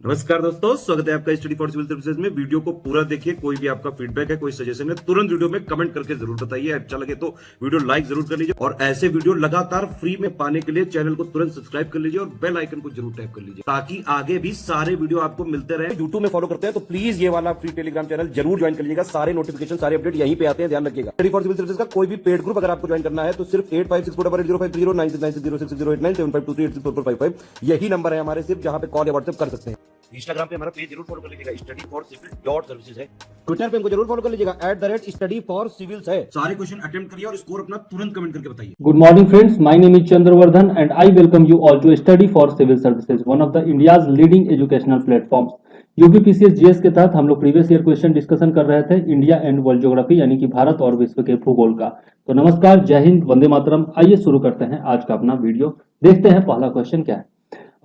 नमस्कार दोस्तों, स्वागत है आपका स्टडी फॉर सिविल सर्विसेज में। वीडियो को पूरा देखिए। कोई भी आपका फीडबैक है, कोई सजेशन है, तुरंत वीडियो में कमेंट करके जरूर बताइए। अच्छा लगे तो वीडियो लाइक जरूर कर लीजिए और ऐसे वीडियो लगातार फ्री में पाने के लिए चैनल को तुरंत सब्सक्राइब कर लीजिए और बेल आइकन को जरूर टैप कर लीजिए ताकि आगे भी सारे वीडियो आपको मिलते रहे। यूट्यूब में फॉलो करते हैं तो प्लीज ये वाला फ्री टेलीग्राम चैनल जरूर ज्वाइन कर लीजिएगा। सारे नोटिफिकेशन, सारे अपडेट यहीं पे आते हैं, ध्यान रखिएगा। स्टडी फॉर सिविल सर्विसेज का कोई भी पेड ग्रुप अगर आपको ज्वाइन करना है तो सिर्फ 856480530969608606089452386455 यही नंबर है हमारे, सिर्फ जहां पे कॉल या व्हाट्सएप कर सकते हैं। इंस्टाग्राम पे हमारा पेज जरूर फॉलो कर लीजिएगा, study for civil dot services है। ट्विटर पे हमको जरूर फॉलो कर लीजिएगा, @study for civils है। सारे क्वेश्चन अटेम्प्ट करिए और स्कोर अपना तुरंत कमेंट करके बताइए। Good morning friends, my name is Chandravardhan and I welcome you all to Study for Civil Services, one of the India's leading educational platforms. UPPCS GS के तहत हम लोग प्रीवियस ईयर क्वेश्चन डिस्कशन कर रहे थे India and world geography यानी कि भारत और विश्व के भूगोल का। तो नमस्कार, जय हिंद, वंदे मातरम। आइए शुरू करते हैं आज का अपना वीडियो। देखते हैं पहला क्वेश्चन क्या है।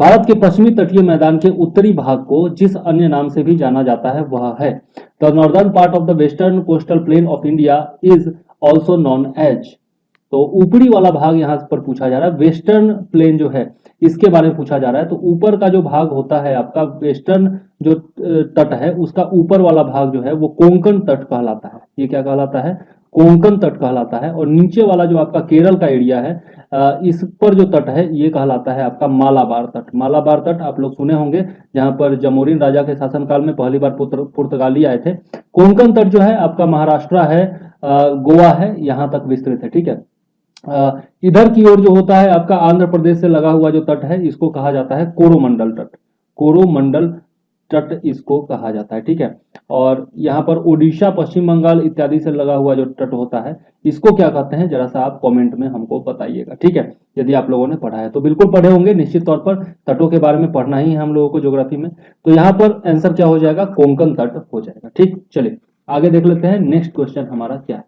भारत के पश्चिमी तटीय मैदान के उत्तरी भाग को जिस अन्य नाम से भी जाना जाता है वह है the northern part of the western coastal plain of India is also known as. तो ऊपरी वाला भाग यहाँ पर पूछा जा रहा है, वेस्टर्न प्लेन जो है इसके बारे में पूछा जा रहा है। तो ऊपर का जो भाग होता है आपका वेस्टर्न जो तट है उसका ऊपर वाला भाग जो है वो कोंकण तट कहलाता है। ये क्या कहलाता है? कोंकण तट कहलाता है। और नीचे वाला जो आपका केरल का एरिया है इस पर जो तट है ये कहलाता है आपका मालाबार तट। मालाबार तट आप लोग सुने होंगे, जहां पर जमोरिन राजा के शासनकाल में पहली बार पुर्तगाली आए थे। कोंकण तट जो है आपका महाराष्ट्र है, गोवा है, यहां तक विस्तृत है। ठीक है, इधर की ओर जो होता है आपका आंध्र प्रदेश से लगा हुआ जो तट है इसको कहा जाता है कोरोमंडल तट। कोरोमंडल तट इसको कहा जाता है। ठीक है, और यहाँ पर ओडिशा, पश्चिम बंगाल इत्यादि से लगा हुआ जो तट होता है इसको क्या कहते हैं, जरा सा आप कमेंट में हमको बताइएगा। ठीक है, यदि आप लोगों ने पढ़ा है तो बिल्कुल पढ़े होंगे, निश्चित तौर पर तटों के बारे में पढ़ना ही है हम लोगों को ज्योग्राफी में। तो यहाँ पर आंसर क्या हो जाएगा? कोंकण तट हो जाएगा। ठीक, चलिए आगे देख लेते हैं। नेक्स्ट क्वेश्चन हमारा क्या है।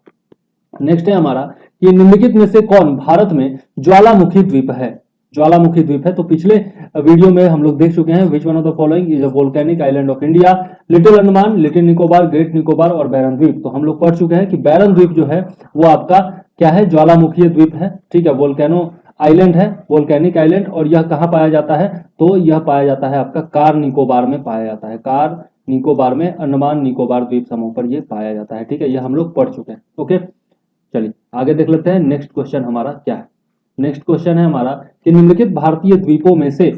नेक्स्ट है हमारा कि निम्नलिखित में से कौन भारत में ज्वालामुखी द्वीप है? ज्वालामुखी द्वीप है। तो पिछले वीडियो में हम लोग देख चुके हैं विच one of the following is a volcanic island of India, little Andaman, little Nicobar, great Nicobar और बैरन द्वीप। तो हम लोग पढ़ चुके हैं कि बैरन द्वीप जो है वो आपका क्या है? ज्वालामुखी द्वीप है। ठीक है, वोल्केनो आइलैंड है, वोल्केनिक आइलैंड। और यह कहाँ पाया जाता है? तो यह पाया जाता है आपका कार निकोबार में पाया जाता है। कार निकोबार में, अंडमान निकोबार द्वीप समूह पर यह पाया जाता है। ठीक है, यह हम लोग पढ़ चुके हैं। ओके, चलिए आगे देख लेते हैं। नेक्स्ट क्वेश्चन हमारा क्या है। नेक्स्ट क्वेश्चन है हमारा कि निम्नलिखित भारतीय द्वीपों में से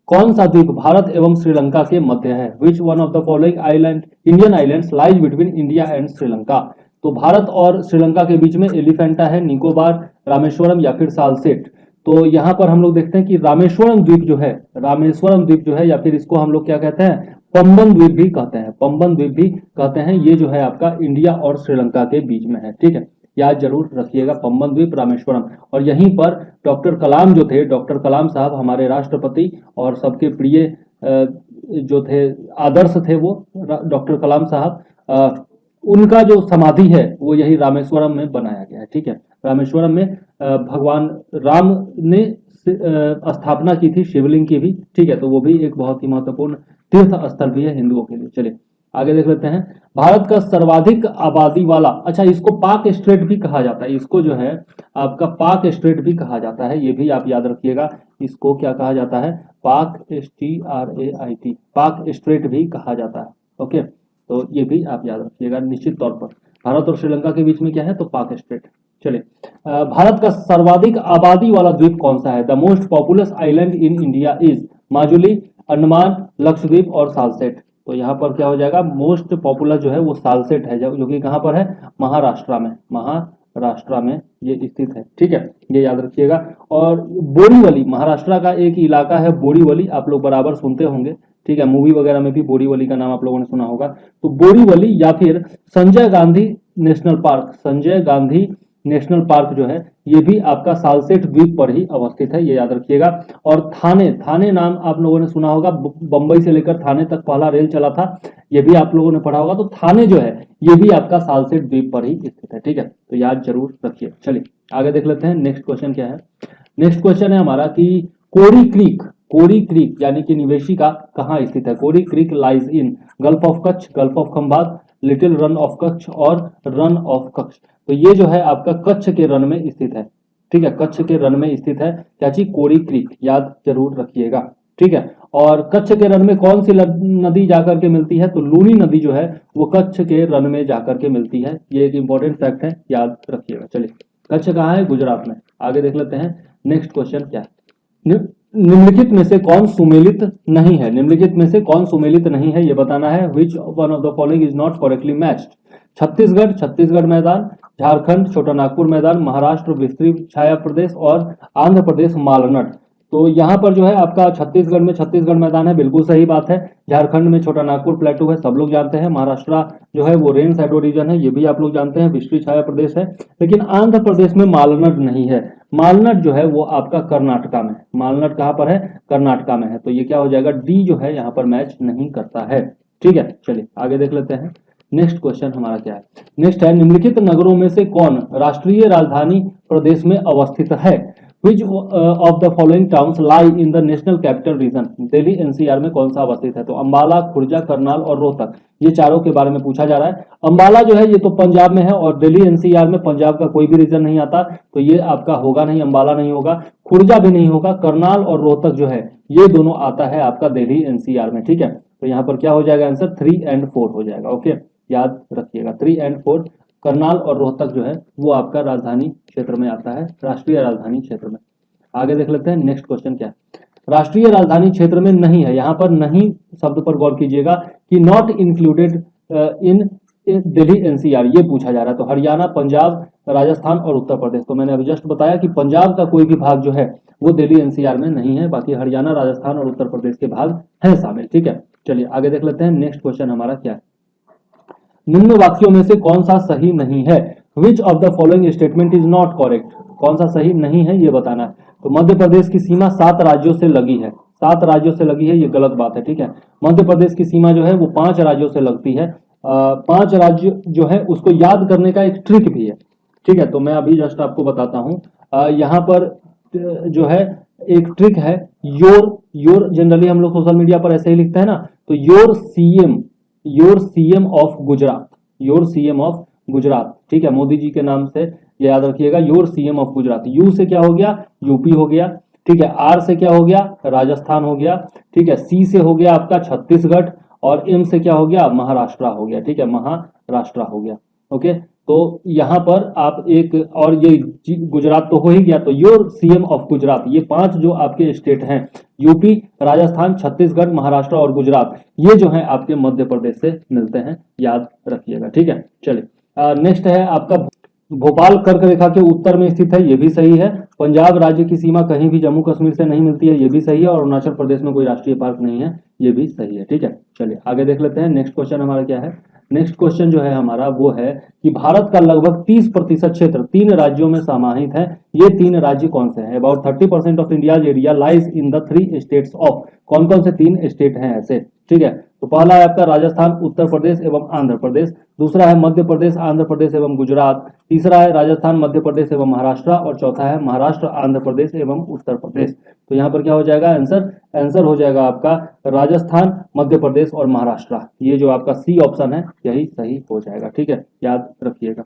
कौन सा द्वीप भारत एवं श्रीलंका के मध्य है? Which one of the following island Indian islands lies between India and Sri Lanka. तो भारत और श्रीलंका के बीच में एलिफेंटा है, निकोबार, रामेश्वरम या फिर सालसेट। तो यहाँ पर हम लोग देखते हैं कि रामेश्वरम द्वीप जो है, रामेश्वरम द्वीप जो है या फिर इसको हम लोग क्या कहते हैं? पंबन द्वीप भी कहते हैं। पंबन द्वीप भी कहते हैं। ये जो है आपका इंडिया और श्रीलंका के बीच में है। ठीक है, याद जरूर रखिएगा, पंबन द्वीप, रामेश्वरम। और यहीं पर डॉक्टर कलाम जो थे, डॉक्टर कलाम साहब हमारे राष्ट्रपति और सबके प्रिय जो थे, आदर्श थे वो डॉक्टर कलाम साहब, उनका जो समाधि है वो यही रामेश्वरम में बनाया गया है। ठीक है, रामेश्वरम में भगवान राम ने स्थापना की थी शिवलिंग की भी। ठीक है, तो वो भी एक बहुत ही महत्वपूर्ण तीर्थ स्थल भी है हिंदुओं के लिए। चलिए आगे देख लेते हैं। भारत का सर्वाधिक आबादी वाला, अच्छा इसको पाक स्ट्रेट भी कहा जाता है। इसको जो है आपका पाक स्ट्रेट भी कहा जाता है, ये भी आप याद रखिएगा। इसको क्या कहा जाता है? पाक, STRAIT, पाक स्ट्रेट भी कहा जाता है। ओके, तो ये भी आप याद रखिएगा निश्चित तौर पर। भारत और श्रीलंका के बीच में क्या है? तो पाक स्ट्रेट। चलिए, भारत का सर्वाधिक आबादी वाला द्वीप कौन सा है? The most populous island in India is Majuli, Andaman, Lakshadweep और सालसेट। तो यहाँ पर क्या हो जाएगा? मोस्ट पॉपुलर जो है वो सालसेट है, जो कि कहाँ पर है? महाराष्ट्र में। महाराष्ट्र में ये स्थित है। ठीक है, ये याद रखिएगा। और बोरीवली, महाराष्ट्र का एक इलाका है बोरीवली, आप लोग बराबर सुनते होंगे। ठीक है, मूवी वगैरह में भी बोरीवली का नाम आप लोगों ने सुना होगा। तो बोरीवली या फिर Sanjay Gandhi national park, Sanjay Gandhi national park जो है ये भी आपका सालसेट द्वीप पर ही अवस्थित है, ये याद रखिएगा। और थाने, थाने नाम आप लोगों ने सुना होगा, बंबई से लेकर थाने तक पहला रेल चला था, ये भी आप लोगों ने पढ़ा होगा। तो थाने जो है ये भी आपका सालसेट द्वीप पर ही स्थित है। ठीक है, तो याद जरूर रखिए। चलिए आगे देख लेते हैं। नेक्स्ट क्वेश्चन क्या है। नेक्स्ट क्वेश्चन है हमारा कि कोरी क्रीक, कोरी क्रीक यानी कि निवेशिका कहाँ स्थित है? Kori creek lies in gulf of Kutch, gulf of Khambhat, little Rann of Kutch और रन ऑफ कच्छ। तो ये जो है आपका कच्छ के रन में स्थित है। ठीक है, कच्छ के रन में स्थित है क्या चीज? कोरी क्रीक, याद जरूर रखिएगा। ठीक है, और कच्छ के रण में कौन सी नदी जाकर के मिलती है, तो लूनी नदी जो है वो कच्छ के रण में जाकर के मिलती है। ये एक इंपॉर्टेंट फैक्ट है, याद रखिएगा। चलिए, कच्छ कहाँ है, गुजरात में। आगे देख लेते हैं नेक्स्ट क्वेश्चन क्या है। निम्नलिखित में से कौन सुमेलित नहीं है, निम्नलिखित में से कौन सुमेलित नहीं है ये बताना है। Which one of the following is not correctly matched. Chhattisgarh, Chhattisgarh मैदान, झारखंड छोटा नागपुर मैदान, महाराष्ट्र विस्तृत छाया प्रदेश और आंध्र प्रदेश मालनट। तो यहाँ पर जो है आपका छत्तीसगढ़ में छत्तीसगढ़ मैदान है, बिल्कुल सही बात है। झारखंड में छोटा नागपुर प्लेटू है, सब लोग जानते हैं। महाराष्ट्र जो है वो रेन शैडो रीजन है, ये भी आप लोग जानते हैं, विस्तृत छाया प्रदेश है। लेकिन आंध्र प्रदेश में मालनट नहीं है। मालनट जो है वो आपका कर्नाटका में है। मालनट कहाँ पर है, कर्नाटका में है। तो ये क्या हो जाएगा, डी जो है यहाँ पर मैच नहीं करता है। ठीक है, चलिए आगे देख लेते हैं। नेक्स्ट क्वेश्चन हमारा क्या है। नेक्स्ट है, निम्नलिखित नगरों में से कौन राष्ट्रीय राजधानी प्रदेश में अवस्थित है। Which of the following towns lie in the national capital region? Delhi NCR में कौन सा अवस्थित है, तो अंबाला, खुर्जा, करनाल और रोहतक, ये चारों के बारे में पूछा जा रहा है। अंबाला जो है ये तो पंजाब में है और दिल्ली एनसीआर में पंजाब का कोई भी रीजन नहीं आता, तो ये आपका होगा नहीं, अंबाला नहीं होगा, खुर्जा भी नहीं होगा, करनाल और रोहतक जो है ये दोनों आता है आपका दिल्ली एनसीआर में। ठीक है, तो यहाँ पर क्या हो जाएगा आंसर, 3 और 4 हो जाएगा। ओके, याद रखिएगा 3 और 4, करनाल और रोहतक जो है वो आपका राजधानी क्षेत्र में आता है, राष्ट्रीय राजधानी क्षेत्र में। आगे देख लेते हैं नेक्स्ट क्वेश्चन क्या है। राष्ट्रीय राजधानी क्षेत्र में नहीं है, यहाँ पर नहीं शब्द पर गौर कीजिएगा कि not included in Delhi NCR, ये पूछा जा रहा है। तो हरियाणा, पंजाब, राजस्थान और उत्तर प्रदेश, तो मैंने अभी जस्ट बताया कि पंजाब का कोई भी भाग जो है वो दिल्ली एनसीआर में नहीं है, बाकी हरियाणा, राजस्थान और उत्तर प्रदेश के भाग हैं शामिल। ठीक है, चलिए आगे देख लेते हैं नेक्स्ट क्वेश्चन हमारा क्या है। निम्न वाक्यों में से कौन सा सही नहीं है। Which of the following statement is not correct, कौन सा सही नहीं है ये बताना है। तो मध्य प्रदेश की सीमा 7 राज्यों से लगी है, 7 राज्यों से लगी है, ये गलत बात है। ठीक है, मध्य प्रदेश की सीमा जो है वो 5 राज्यों से लगती है। 5 राज्य जो है उसको याद करने का एक ट्रिक भी है। ठीक है, तो मैं अभी जस्ट आपको बताता हूँ। यहाँ पर जो है एक ट्रिक है, योर जनरली हम लोग सोशल मीडिया पर ऐसे ही लिखते हैं ना, तो your CM of Gujarat, your CM of Gujarat. ठीक है, मोदी जी के नाम से ये याद रखिएगा, your CM of Gujarat. You से क्या हो गया, यूपी हो गया। ठीक है, आर से क्या हो गया, राजस्थान हो गया। ठीक है, सी से हो गया आपका छत्तीसगढ़ और एम से क्या हो गया, महाराष्ट्र हो गया। ठीक है, महाराष्ट्र हो गया। ओके, तो यहाँ पर आप एक और ये गुजरात तो हो ही गया, तो योर सीएम ऑफ गुजरात, ये 5 जो आपके स्टेट हैं, यूपी, राजस्थान, छत्तीसगढ़, महाराष्ट्र और गुजरात, ये जो है आपके मध्य प्रदेश से मिलते हैं, याद रखिएगा। ठीक है, चलिए नेक्स्ट है आपका भोपाल कर्क रेखा के उत्तर में स्थित है, ये भी सही है। पंजाब राज्य की सीमा कहीं भी जम्मू कश्मीर से नहीं मिलती है, ये भी सही है। और अरुणाचल प्रदेश में कोई राष्ट्रीय पार्क नहीं है, ये भी सही है। ठीक है, चलिए आगे देख लेते हैं नेक्स्ट क्वेश्चन हमारा क्या है। नेक्स्ट क्वेश्चन जो है हमारा वो है कि भारत का लगभग 30% क्षेत्र 3 राज्यों में समाहित है, ये 3 राज्य कौन से हैं। About 30% of India's area lies in the 3 states of, कौन कौन से 3 स्टेट हैं ऐसे। ठीक है, तो पहला है आपका राजस्थान, उत्तर प्रदेश एवं आंध्र प्रदेश, दूसरा है मध्य प्रदेश, आंध्र प्रदेश एवं गुजरात, तीसरा है राजस्थान, मध्य प्रदेश एवं महाराष्ट्र और चौथा है महाराष्ट्र, आंध्र प्रदेश एवं उत्तर प्रदेश। तो यहाँ पर क्या हो जाएगा आंसर हो जाएगा आपका राजस्थान, मध्य प्रदेश और महाराष्ट्र, ये जो आपका सी ऑप्शन है यही सही हो जाएगा। ठीक है, याद रखिएगा।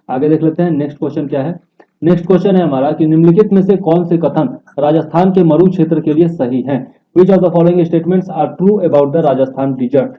आगे देख लेते हैं नेक्स्ट क्वेश्चन क्या है। नेक्स्ट क्वेश्चन है हमारा कि निम्नलिखित में से कौन से कथन राजस्थान के मरु क्षेत्र के लिए सही हैं। Which of the following statements are true about the Rajasthan desert?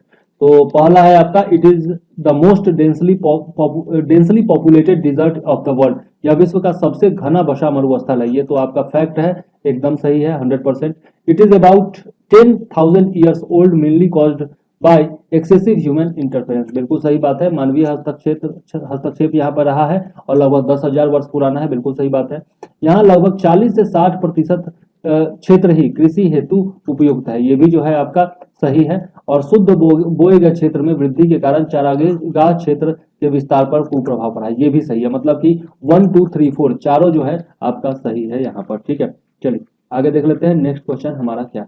तो पहला है आपका it is the most densely populated desert of the world, यह विश्व का सबसे घना बसा मरुस्थल है, ये तो आपका फैक्ट है, एकदम सही है 100%। It is about 10,000 years old, mainly caused by excessive human interference, बिल्कुल सही बात है। मानवीय हस्तक्षेप यहाँ पर रहा है और लगभग 10,000 वर्ष पुराना है, बिल्कुल सही बात है। यहाँ लगभग 40 से 60% क्षेत्र ही कृषि हेतु उपयुक्त है, ये भी जो है आपका सही है। और शुद्ध बोए गए क्षेत्र में वृद्धि के कारण चारागाह क्षेत्र के विस्तार पर कुप्रभाव पड़ा है, ये भी सही है। मतलब कि 1, 2, 3, 4 चारों जो है आपका सही है यहाँ पर। ठीक है, चलिए आगे देख लेते हैं नेक्स्ट क्वेश्चन हमारा क्या।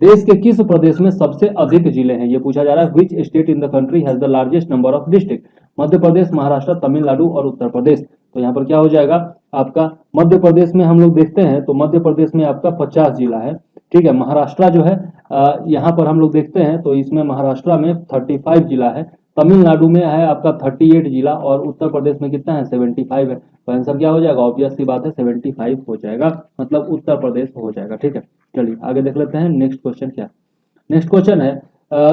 देश के किस प्रदेश में सबसे अधिक जिले हैं, ये पूछा जा रहा है। Which state in the country has the largest number of district. Madhya Pradesh, Maharashtra, Tamil Nadu और उत्तर प्रदेश। तो यहाँ पर क्या हो जाएगा आपका मध्य प्रदेश में हम लोग देखते हैं तो मध्य प्रदेश में आपका 50 जिला है। ठीक है, महाराष्ट्र जो है यहाँ पर हम लोग देखते हैं तो इसमें महाराष्ट्र में 35 जिला है, तमिलनाडु में है आपका 38 जिला और उत्तर प्रदेश में कितना है 75 है। तो आंसर क्या हो जाएगा, ऑब्वियस सी बात है 75 हो जाएगा, मतलब उत्तर प्रदेश हो जाएगा। ठीक है, चलिए आगे देख लेते हैं नेक्स्ट क्वेश्चन क्या। नेक्स्ट क्वेश्चन है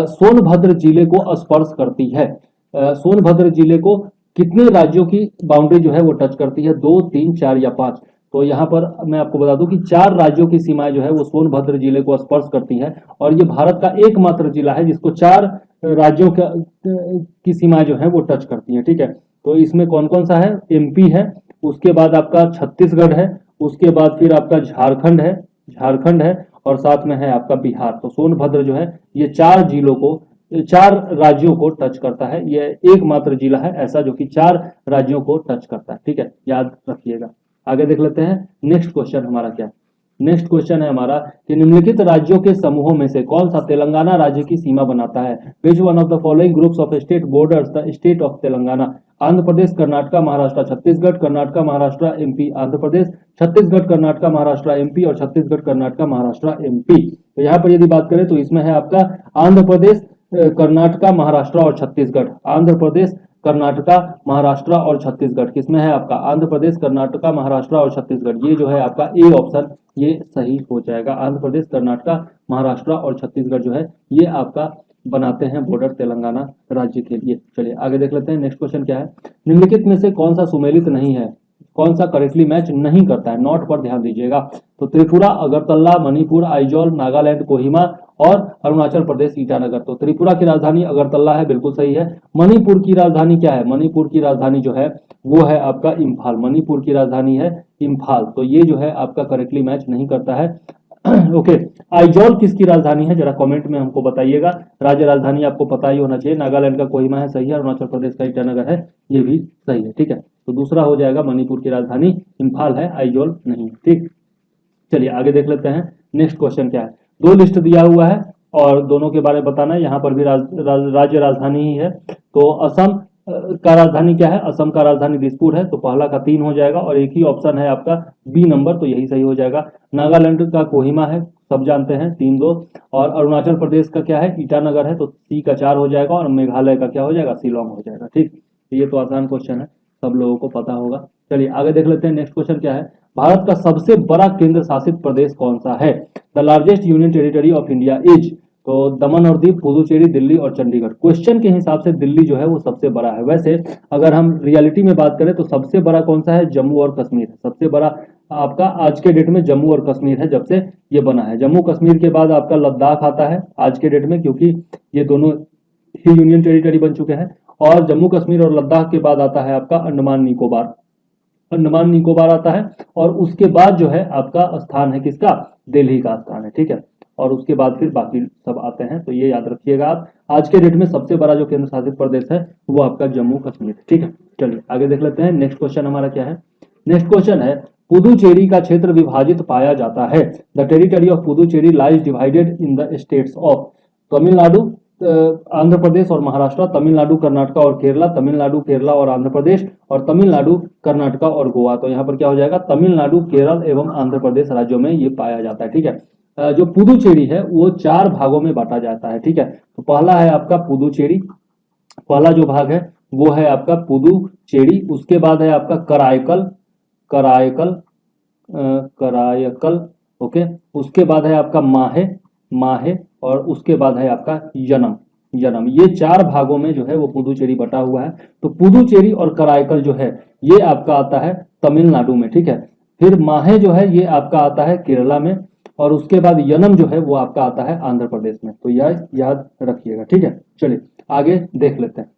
सोनभद्र जिले को स्पर्श करती है। सोनभद्र जिले को कितने राज्यों की बाउंड्री जो है वो टच करती है? 2, 3, 4 या 5? तो यहाँ पर मैं आपको बता दूं कि 4 राज्यों की सीमाएं जो है वो सोनभद्र जिले को स्पर्श करती है, और ये भारत का एकमात्र जिला है जिसको 4 राज्यों की सीमाएं जो है वो टच करती है। ठीक है, तो इसमें कौन कौन सा है? एमपी है, उसके बाद आपका छत्तीसगढ़ है, उसके बाद फिर आपका झारखंड है और साथ में है आपका बिहार। तो सोनभद्र जो है ये 4 राज्यों को टच करता है। यह एकमात्र जिला है ऐसा जो कि 4 राज्यों को टच करता है। ठीक है, याद रखिएगा। आगे देख लेते हैं नेक्स्ट क्वेश्चन हमारा क्या है। नेक्स्ट क्वेश्चन है हमारा कि निम्नलिखित राज्यों के समूहों में से कौन सा तेलंगाना राज्य की सीमा बनाता है? Which one of the following groups of state borders the state of Telangana? Andhra Pradesh, Karnataka, Maharashtra, Chhattisgarh, Karnataka, Maharashtra, MP, Andhra Pradesh, Chhattisgarh, Karnataka, Maharashtra, MP और छत्तीसगढ़, कर्नाटक, महाराष्ट्र, एमपी। तो यहाँ पर यदि बात करें तो इसमें है आपका आंध्र प्रदेश, कर्नाटक, महाराष्ट्र और छत्तीसगढ़। आंध्र प्रदेश, कर्नाटक, महाराष्ट्र और छत्तीसगढ़। किसमें है आपका? आंध्र प्रदेश, कर्नाटक, महाराष्ट्र और छत्तीसगढ़। ये जो है आपका ए ऑप्शन ये सही हो जाएगा। आंध्र प्रदेश, कर्नाटक, महाराष्ट्र और छत्तीसगढ़ जो है ये आपका बनाते हैं बॉर्डर तेलंगाना राज्य के लिए। चलिए आगे देख लेते हैं नेक्स्ट क्वेश्चन क्या है। निम्नलिखित में से कौन सा सुमेलित नहीं है? कौन सा करेक्टली मैच नहीं करता है? नोट पर ध्यान दीजिएगा। तो त्रिपुरा, अगरतला, मणिपुर, आइजॉल, नागालैंड, कोहिमा और अरुणाचल प्रदेश ईटानगर। तो त्रिपुरा की राजधानी अगरतला है, बिल्कुल सही है। मणिपुर की राजधानी क्या है? मणिपुर की राजधानी जो है वो है आपका इम्फाल। मणिपुर की राजधानी है इम्फाल। तो ये जो है आपका करेक्टली मैच नहीं करता है। ओके, आइजॉल किसकी राजधानी है? जरा कमेंट में हमको बताइएगा। राज्य राजधानी आपको पता ही होना चाहिए। नागालैंड का कोहिमा है, सही है। अरुणाचल प्रदेश का ईटानगर है, ये भी सही है। ठीक है, तो दूसरा हो जाएगा मणिपुर की राजधानी इम्फाल है, आइजॉल नहीं है। ठीक, चलिए आगे देख लेते हैं नेक्स्ट क्वेश्चन क्या है। 2 लिस्ट दिया हुआ है और दोनों के बारे में बताना है। यहाँ पर भी राज्य राजधानी ही है। तो असम का राजधानी क्या है? असम का राजधानी दिसपुर है। तो पहला का 3 हो जाएगा और एक ही ऑप्शन है आपका बी नंबर, तो यही सही हो जाएगा। नागालैंड का कोहिमा है, सब जानते हैं, 3-2। और अरुणाचल प्रदेश का क्या है? ईटानगर है, तो सी का 4 हो जाएगा। और मेघालय का क्या हो जाएगा? शिलोंग हो जाएगा। ठीक, ये तो आसान क्वेश्चन है, सब लोगों को पता होगा। चलिए आगे देख लेते हैं नेक्स्ट क्वेश्चन क्या है। भारत का सबसे बड़ा केंद्र शासित प्रदेश कौन सा है? The largest union territory of India is? तो दमन और दीव, पुदुचेरी, दिल्ली और चंडीगढ़। क्वेश्चन के हिसाब से दिल्ली जो है वो सबसे बड़ा है। वैसे अगर हम रियलिटी में बात करें तो सबसे बड़ा कौन सा है? जम्मू और कश्मीर। सबसे बड़ा आपका आज के डेट में जम्मू और कश्मीर है, जब से ये बना है। जम्मू कश्मीर के बाद आपका लद्दाख आता है आज के डेट में, क्योंकि ये दोनों ही यूनियन टेरिटरी बन चुके हैं। और जम्मू कश्मीर और लद्दाख के बाद आता है आपका अंडमान निकोबार। अंडमान निकोबार आता है और उसके बाद जो है आपका स्थान है किसका? दिल्ली का स्थान है। ठीक है, और उसके बाद फिर बाकी सब आते हैं। तो ये याद रखिएगा आप। आज के डेट में सबसे बड़ा जो केंद्र शासित प्रदेश है वो आपका जम्मू कश्मीर। ठीक है, चलिए आगे देख लेते हैं नेक्स्ट क्वेश्चन हमारा क्या है। नेक्स्ट क्वेश्चन है पुदुचेरी का क्षेत्र विभाजित पाया जाता है। The territory of Puducherry lies divided in the states of? Tamil Nadu, Andhra Pradesh और महाराष्ट्र, तमिलनाडु, कर्नाटक और केरला, तमिलनाडु, केरला और आंध्र प्रदेश, और तमिलनाडु, कर्नाटक और गोवा। तो यहाँ पर क्या हो जाएगा? तमिलनाडु, केरल एवं आंध्र प्रदेश राज्यों में ये पाया जाता है। ठीक है, जो पुदुचेरी है वो 4 भागों में बांटा जाता है। ठीक है, तो पहला है आपका पुदुचेरी, पहला जो भाग है वो है आपका पुदुचेरी। उसके बाद है आपका करायकल, ओके। उसके बाद है आपका माहे और उसके बाद है आपका यनम। ये 4 भागों में जो है वो पुदुचेरी बटा हुआ है। तो पुदुचेरी और करायकल जो है ये आपका आता है तमिलनाडु में। ठीक है, फिर माहे जो है ये आपका आता है केरला में, और उसके बाद यनम जो है वो आपका आता है आंध्र प्रदेश में। तो यह याद रखिएगा। ठीक है, चलिए आगे देख लेते हैं।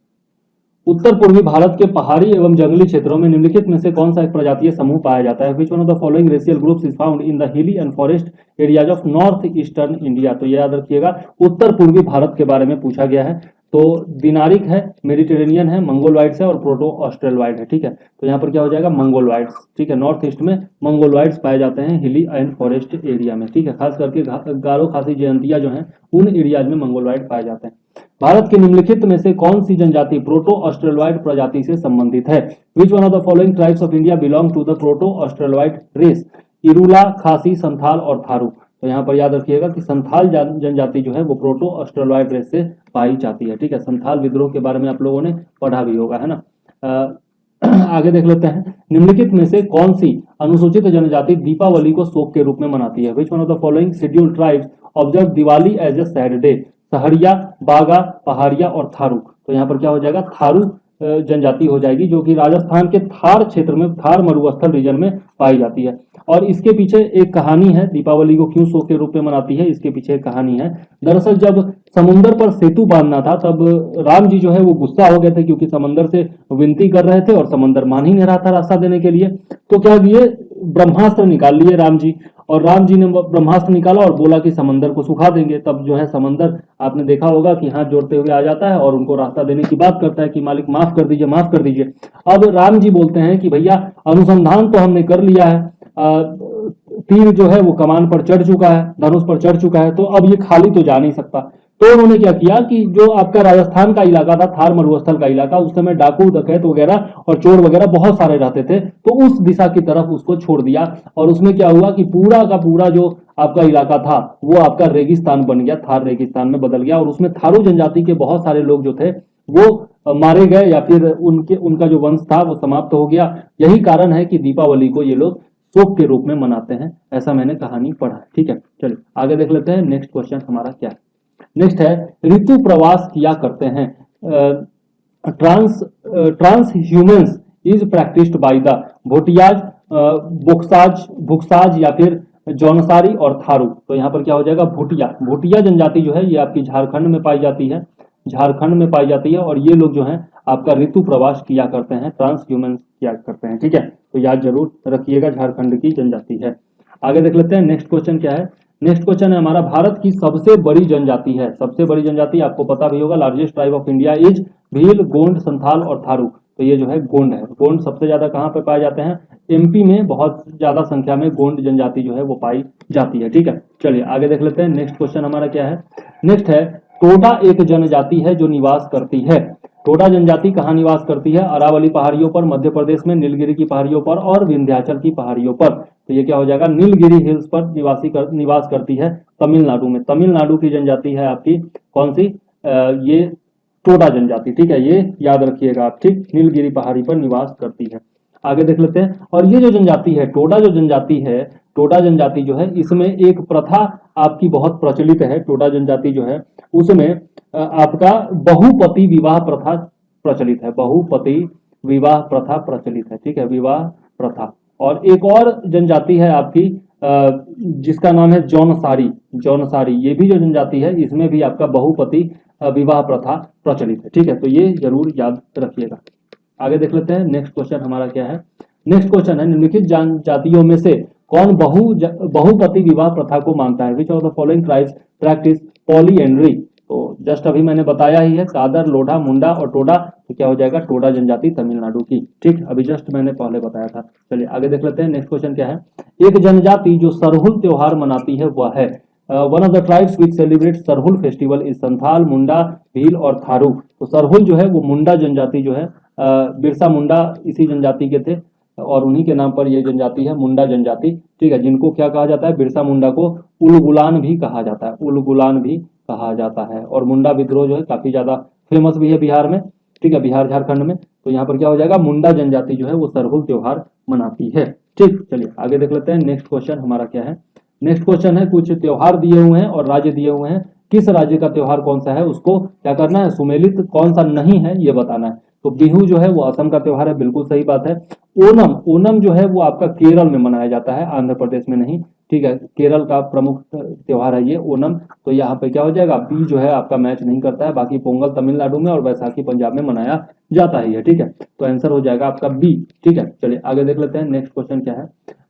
उत्तर पूर्वी भारत के पहाड़ी एवं जंगली क्षेत्रों में निम्नलिखित में से कौन सा एक प्रजातीय समूह पाया जाता है? Which one of the following racial groups is found in the hilly and forest areas of north eastern India? तो याद रखिएगा, उत्तर पूर्वी भारत के बारे में पूछा गया है। तो दिनारिक है, मेडिटेरेनियन है, मंगोलवाइड्स है और प्रोटो ऑस्ट्रेलवाइड है। ठीक है, तो यहाँ पर क्या हो जाएगा? मंगोलवाइड्स। ठीक है, नॉर्थ ईस्ट में मंगोलवाइड्स पाए जाते हैं हिली एंड फॉरेस्ट एरिया में। ठीक है, खास करके गारो, खासी, जयंतिया जो है उन एरियाज में मंगोलवाइड पाए जाते हैं। भारत के निम्नलिखित में से कौन सी जनजाति प्रोटो ऑस्ट्रेलवाइड प्रजाति से संबंधित है? Which one of the following tribes of India belong to the proto Australoid race? Irula, Khasi, Santhal और थारू। तो यहाँ पर याद रखिएगा कि संथाल जनजाति जो है वो प्रोटो ऑस्ट्रेलवाइड रेस से पाई जाती है। ठीक है, संथाल विद्रोह के बारे में आप लोगों ने पढ़ा भी होगा, है ना। आगे देख लेते हैं, निम्नलिखित में से कौन सी अनुसूचित जनजाति दीपावली को शोक के रूप में मनाती है? Which one of the following scheduled tribes observe Diwali as a sad day? Sahariya, Baga, Pahadiya और थारू। तो यहाँ पर क्या हो जाएगा? थारू जनजाति हो जाएगी, जो कि राजस्थान के थार क्षेत्र में, थार मरुस्थल रीजन में पाई जाती है। और इसके पीछे एक कहानी है, दीपावली को क्यों शोक के रूप में मनाती है, इसके पीछे एक कहानी है। दरअसल जब समुद्र पर सेतु बांधना था, तब राम जी जो है वो गुस्सा हो गए थे, क्योंकि समंदर से विनती कर रहे थे और समंदर मान ही नहीं रहा था रास्ता देने के लिए। तो क्या किए, ब्रह्मास्त्र निकाल लिए राम जी, और राम जी ने ब्रह्मास्त्र निकाला और बोला कि समंदर को सुखा देंगे। तब जो है समंदर, आपने देखा होगा कि हाथ जोड़ते हुए आ जाता है और उनको रास्ता देने की बात करता है कि मालिक माफ कर दीजिए, माफ कर दीजिए। अब राम जी बोलते हैं कि भैया अनुसंधान तो हमने कर लिया है, तीर जो है वो कमान पर चढ़ चुका है, धनुष पर चढ़ चुका है, तो अब ये खाली तो जा नहीं सकता। तो उन्होंने क्या किया कि जो आपका राजस्थान का इलाका था, थार मरुस्थल का इलाका, उस समय डाकू डकैत वगैरह और चोर वगैरह बहुत सारे रहते थे, तो उस दिशा की तरफ उसको छोड़ दिया। और उसमें क्या हुआ कि पूरा का पूरा जो आपका इलाका था वो आपका रेगिस्तान बन गया, थार रेगिस्तान में बदल गया। और उसमें थारू जनजाति के बहुत सारे लोग जो थे वो मारे गए, या फिर उनका जो वंश था वो समाप्त हो गया। यही कारण है कि दीपावली को ये लोग शोक के रूप में मनाते हैं, ऐसा मैंने कहानी पढ़ा है। ठीक है, चलिए आगे देख लेते हैं। नेक्स्ट क्वेश्चन हमारा क्या है? नेक्स्ट है, ऋतु प्रवास किया करते हैं। Transhumance is practised by the Bhotias, Buksas या फिर जौनसारी और थारू। तो यहाँ पर क्या हो जाएगा? भोटिया। भोटिया जनजाति जो है ये आपकी झारखंड में पाई जाती है, झारखंड में पाई जाती है, और ये लोग जो है आपका ऋतु प्रवास किया करते हैं, ट्रांस ह्यूमन किया करते हैं। ठीक है, तो याद जरूर रखिएगा, झारखंड की जनजाति है। आगे देख लेते हैं, नेक्स्ट क्वेश्चन क्या है? नेक्स्ट क्वेश्चन है हमारा, भारत की सबसे बड़ी जनजाति है। सबसे बड़ी जनजाति आपको पता भी होगा, largest tribe of India is Bhil, Gond, Santhal और थारू। तो ये जो है गोंड है। गोंड सबसे ज्यादा कहाँ पे पाए जाते हैं? एमपी में बहुत ज्यादा संख्या में गोंड जनजाति जो है वो पाई जाती है। ठीक है, चलिए आगे देख लेते हैं। नेक्स्ट क्वेश्चन हमारा क्या है? नेक्स्ट है, टोडा एक जनजाति है जो निवास करती है। टोडा जनजाति कहाँ निवास करती है? अरावली पहाड़ियों पर, मध्य प्रदेश में नीलगिरी की पहाड़ियों पर और विंध्याचल की पहाड़ियों पर। तो ये क्या हो जाएगा? नीलगिरी हिल्स पर निवास करती है तमिलनाडु में। तमिलनाडु की जनजाति है आपकी कौन सी? ये टोडा जनजाति। ठीक है, ये याद रखिएगा आप। ठीक, नीलगिरी पहाड़ी पर निवास करती है। आगे देख लेते हैं। और ये जो जनजाति है, टोडा जो जनजाति है, टोडा जनजाति जो है, इसमें एक प्रथा आपकी बहुत प्रचलित है। टोडा जनजाति जो है उसमें आपका बहुपति विवाह प्रथा प्रचलित है। बहुपति विवाह प्रथा प्रचलित है। ठीक है, विवाह प्रथा। और एक और जनजाति है आपकी जिसका नाम है जौनसारी। जौनसारी ये भी जो जनजाति है, इसमें भी आपका बहुपति विवाह प्रथा प्रचलित है। ठीक है, तो ये जरूर याद रखिएगा। आगे देख लेते हैं, नेक्स्ट क्वेश्चन हमारा क्या है? नेक्स्ट क्वेश्चन है, निम्नलिखित जनजातियों में से कौन बहुपति विवाह प्रथा को मानता है? Which of the following tribes practice polyandry? तो जस्ट अभी मैंने बताया ही है, कादर, लोढ़ा, मुंडा और टोडा। तो क्या हो जाएगा? टोडा जनजाति तमिलनाडु की। ठीक, अभी जस्ट मैंने पहले बताया था। चलिए आगे देख लेते हैं। नेक्स्ट क्वेश्चन क्या है? एक जनजाति जो सरहुल त्योहार मनाती है वह है। One of the tribes which celebrate Sarhul festival is Santhal, Munda, Bhil और थारू। तो सरहुल जो है वो मुंडा जनजाति जो है, बिरसा मुंडा इसी जनजाति के थे और उन्हीं के नाम पर यह जनजाति है, मुंडा जनजाति। ठीक है, जिनको क्या कहा जाता है? बिरसा मुंडा को उलगुलान भी कहा जाता है, उलगुलान भी कहा जाता है। और मुंडा विद्रोह जो है काफी ज्यादा फेमस भी है बिहार में। ठीक है, बिहार झारखंड में। तो यहाँ पर क्या हो जाएगा? मुंडा जनजाति जो है वो सरहुल त्योहार मनाती है। ठीक, चलिए आगे देख लेते हैं। नेक्स्ट क्वेश्चन हमारा क्या है? नेक्स्ट क्वेश्चन है, कुछ त्योहार दिए हुए हैं और राज्य दिए हुए हैं, किस राज्य का त्योहार कौन सा है उसको क्या करना है? सुमेलित कौन सा नहीं है ये बताना है। तो बिहू जो है वो असम का त्योहार है, बिल्कुल सही बात है। ओनम, ओनम जो है वो आपका केरल में मनाया जाता है, आंध्र प्रदेश में नहीं। ठीक है, केरल का प्रमुख त्योहार है ये ओनम। तो यहाँ पे क्या हो जाएगा? बी जो है आपका मैच नहीं करता है। बाकी पोंगल तमिलनाडु में और वैसाखी पंजाब में मनाया जाता है। ठीक है, तो आंसर हो जाएगा आपका बी। ठीक है, चलिए आगे देख लेते हैं। नेक्स्ट क्वेश्चन क्या है?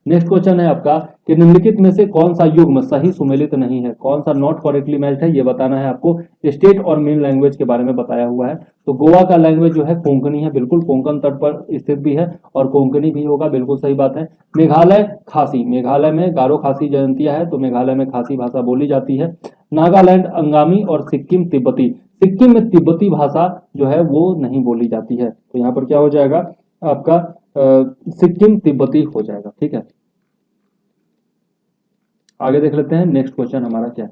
नेक्स्ट क्वेश्चन है आपका कि निम्नलिखित में से कौन सा युग्म सही सुमेलित नहीं है? कौन सा नॉट करेक्टली मैच्ड है ये बताना है आपको। स्टेट और मेन लैंग्वेज के बारे में बताया हुआ है। तो गोवा का लैंग्वेज जो है कोंकणी है, बिल्कुल कोंकण तट पर स्थित भी है और कोंकणी भी होगा, बिल्कुल सही बात है। मेघालय खासी, मेघालय में गारो खासी जनजातियां है, तो मेघालय में खासी भाषा बोली जाती है। नागालैंड अंगामी और सिक्किम तिब्बती। सिक्किम में तिब्बती भाषा जो है वो नहीं बोली जाती है। तो यहाँ पर क्या हो जाएगा आपका? सिक्किम तिब्बती हो जाएगा। ठीक है, आगे देख लेते हैं। नेक्स्ट क्वेश्चन हमारा क्या है?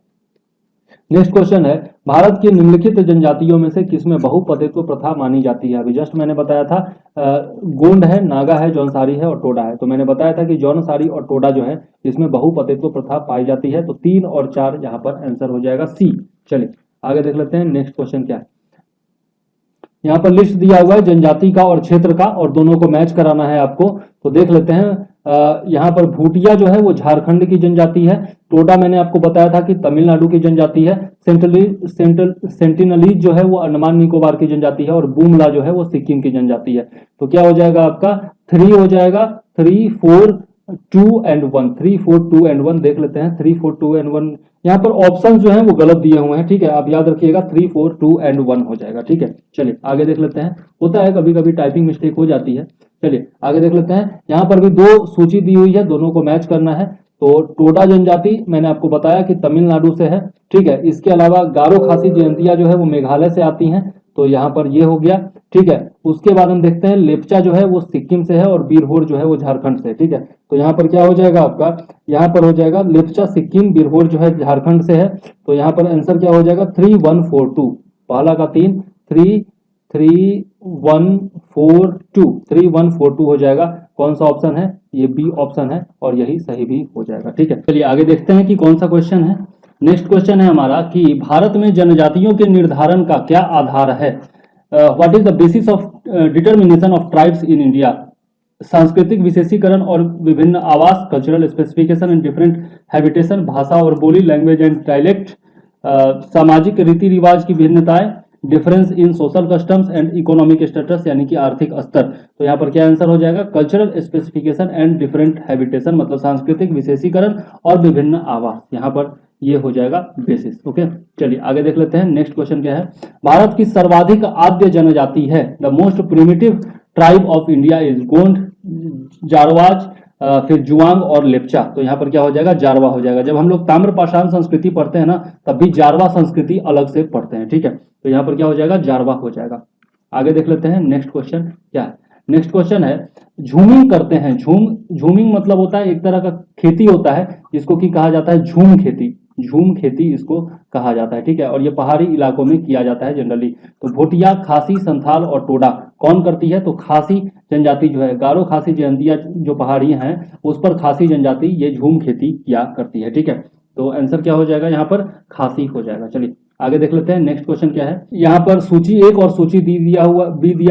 नेक्स्ट क्वेश्चन है, भारत की निम्नलिखित जनजातियों में से किसमें बहुपतित्व प्रथा मानी जाती है? अभी जस्ट मैंने बताया था गोंड है, नागा है, जौनसारी है और टोडा है। तो मैंने बताया था कि जौनसारी और टोडा जो है इसमें बहुपतित्व प्रथा पाई जाती है। तो 3 और 4 यहाँ पर आंसर हो जाएगा सी। चलिए आगे देख लेते हैं नेक्स्ट क्वेश्चन क्या है। यहाँ पर लिस्ट दिया हुआ है जनजाति का और क्षेत्र का, और दोनों को मैच कराना है आपको। तो देख लेते हैं, यहाँ पर भूटिया जो है वो झारखंड की जनजाति है। टोडा मैंने आपको बताया था कि तमिलनाडु की जनजाति है। सेंटिनलीज जो है वो अंडमान निकोबार की जनजाति है, और बूमला जो है वो सिक्किम की जनजाति है। तो क्या हो जाएगा आपका 3 हो जाएगा, 3 4 2 एंड 1, 3 4 2 एंड 1 देख लेते हैं। 3 4 2 एंड 1 यहाँ पर ऑप्शन जो है वो गलत दिए हुए हैं, ठीक है, आप याद रखिएगा 3 4 2 एंड 1 हो जाएगा, ठीक है। चलिए आगे देख लेते हैं, होता है कभी कभी टाइपिंग मिस्टेक हो जाती है। चलिए आगे देख लेते हैं, यहाँ पर भी 2 सूची दी हुई है, दोनों को मैच करना है। तो टोडा जनजाति मैंने आपको बताया कि तमिलनाडु से है, ठीक है। इसके अलावा गारो खासी जयंतिया जो है वो मेघालय से आती हैं, तो यहाँ पर ये हो गया, ठीक है। उसके बाद हम देखते हैं लेप्चा जो है वो सिक्किम से है, और बीरहोर जो है वो झारखंड से, ठीक है। तो यहाँ पर क्या हो जाएगा आपका, यहाँ पर हो जाएगा लेप्चा सिक्किम, बीरहोर जो है झारखंड से है। तो यहाँ पर आंसर क्या हो जाएगा 3 1 4 2, पहला का 3 3 3 1 4 2, 3 1 4 2 हो जाएगा। कौन सा ऑप्शन है? ये बी ऑप्शन है, और यही सही भी हो जाएगा, ठीक है। चलिए आगे देखते हैं कि कौन सा क्वेश्चन है। नेक्स्ट क्वेश्चन है हमारा कि भारत में जनजातियों के निर्धारण का क्या आधार है? What is the basis of determination of tribes in India? सांस्कृतिक विशेषीकरण और विभिन्न आवास, cultural specification and different habitation, भाषा और बोली, लैंग्वेज एंड डायलेक्ट, सामाजिक रीति रिवाज की भिन्नताएं, difference in social customs and economic status यानी कि आर्थिक स्तर। तो यहाँ पर क्या आंसर हो जाएगा? Cultural specification and different habitation, मतलब सांस्कृतिक विशेषीकरण और विभिन्न आवास, यहाँ पर ये हो जाएगा बेसिस। ओके, चलिए आगे देख लेते हैं। नेक्स्ट क्वेश्चन क्या है? भारत की सर्वाधिक आद्य जनजाति है। The most primitive tribe of India is Gond, Jarawas, फिर जुआंग और लेप्चा। तो यहाँ पर क्या हो जाएगा? जारवा हो जाएगा। जब हम लोग ताम्रपाषाण संस्कृति पढ़ते हैं ना, तब भी जारवा संस्कृति अलग से पढ़ते हैं, ठीक है। तो यहाँ पर क्या हो जाएगा? जारवा हो जाएगा। आगे देख लेते हैं नेक्स्ट क्वेश्चन क्या है। नेक्स्ट क्वेश्चन है, झूमिंग करते हैं। झूमिंग मतलब होता है एक तरह का खेती होता है जिसको कि कहा जाता है झूम खेती। झूम खेती इसको कहा जाता है, ठीक है। और ये पहाड़ी इलाकों में किया जाता है जनरली। तो भोटिया, खासी, संथाल और टोडा कौन करती है? तो खासी जनजाति जो है, गारो खासी जयंतिया जो पहाड़ी हैं उस पर खासी जनजाति ये झूम खेती किया करती है, ठीक है। तो आंसर क्या हो जाएगा? यहाँ पर खासी हो जाएगा। चलिए आगे देख लेते हैं नेक्स्ट क्वेश्चन क्या है। यहाँ पर सूची 1 और सूची बी दिया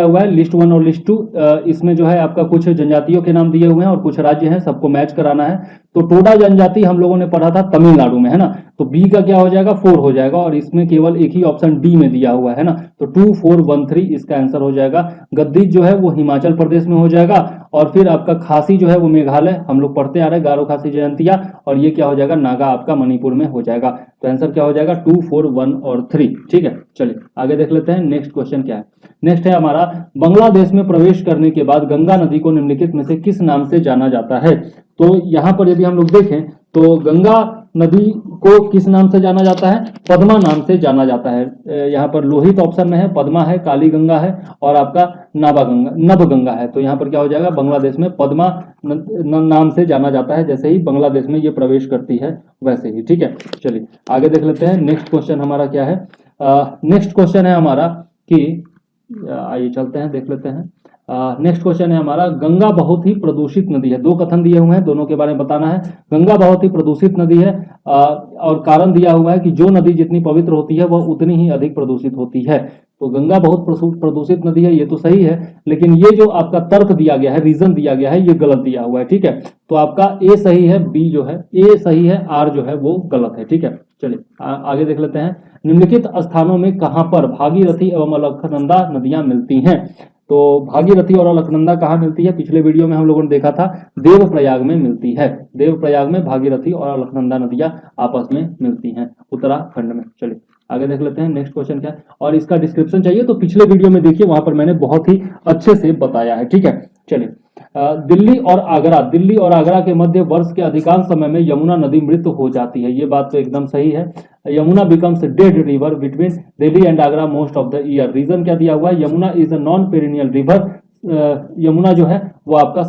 हुआ है, लिस्ट 1 और लिस्ट 2। इसमें जो है आपका कुछ जनजातियों के नाम दिए हुए हैं और कुछ राज्य हैं, सबको मैच कराना है। तो टोडा जनजाति हम लोगों ने पढ़ा था तमिलनाडु में, है ना। तो बी का क्या हो जाएगा? 4 हो जाएगा, और इसमें केवल एक ही ऑप्शन डी में दिया हुआ है ना। तो 2 4 1 3 इसका आंसर हो जाएगा। गद्दीज जो है वो हिमाचल प्रदेश में हो जाएगा, और फिर आपका खासी जो है वो मेघालय, हम लोग पढ़ते आ रहे हैं गारो खासी जयंतिया, और ये क्या हो जाएगा? नागा आपका मणिपुर में हो जाएगा। तो आंसर क्या हो जाएगा? 2 4 1 और 3, ठीक है। चलिए आगे देख लेते हैं नेक्स्ट क्वेश्चन क्या है। नेक्स्ट है हमारा, बांग्लादेश में प्रवेश करने के बाद गंगा नदी को निम्नलिखित में से किस नाम से जाना जाता है? तो यहाँ पर यदि हम लोग देखें तो गंगा नदी को किस नाम से जाना जाता है? पद्मा नाम से जाना जाता है। यहाँ पर लोहित ऑप्शन में है, पद्मा है, काली गंगा है, और आपका नभ गंगा है। तो यहाँ पर क्या हो जाएगा? बांग्लादेश में पद्मा नाम से जाना जाता है, जैसे ही बांग्लादेश में ये प्रवेश करती है वैसे ही, ठीक है। चलिए आगे देख लेते हैं नेक्स्ट क्वेश्चन हमारा क्या है। नेक्स्ट क्वेश्चन है हमारा कि आइए चलते हैं देख लेते हैं। नेक्स्ट क्वेश्चन है हमारा, गंगा बहुत ही प्रदूषित नदी है। 2 कथन दिए हुए हैं, दोनों के बारे में बताना है। गंगा बहुत ही प्रदूषित नदी है, और कारण दिया हुआ है कि जो नदी जितनी पवित्र होती है वह उतनी ही अधिक प्रदूषित होती है। तो गंगा बहुत प्रदूषित नदी है, ये तो सही है, लेकिन ये जो आपका तर्क दिया गया है, रीजन दिया गया है, ये गलत दिया हुआ है, ठीक है। तो आपका ए सही है, बी जो है ए सही है, आर जो है वो गलत है, ठीक है। चलिए आगे देख लेते हैं। निम्नलिखित स्थानों में कहां पर भागीरथी एवं अलकनंदा नदियां मिलती हैं? तो भागीरथी और अलकनंदा कहाँ मिलती है? पिछले वीडियो में हम लोगों ने देखा था, देवप्रयाग में मिलती है। देवप्रयाग में भागीरथी और अलकनंदा नदियां आपस में मिलती हैं, उत्तराखंड में। चलिए आगे देख लेते हैं नेक्स्ट क्वेश्चन क्या है, और इसका डिस्क्रिप्शन चाहिए तो पिछले वीडियो में देखिए, वहां पर मैंने बहुत ही अच्छे से बताया है, ठीक है। चलिए दिल्ली और आगरा के मध्य वर्ष के अधिकांश समय में यमुना नदी मृत हो जाती है। ये बात तो एकदम सही है। Yamuna becomes dead river between Delhi and Agra most of the year. Reason क्या दिया हुआ है? Yamuna is a non perennial river Yamuna जो है वो आपका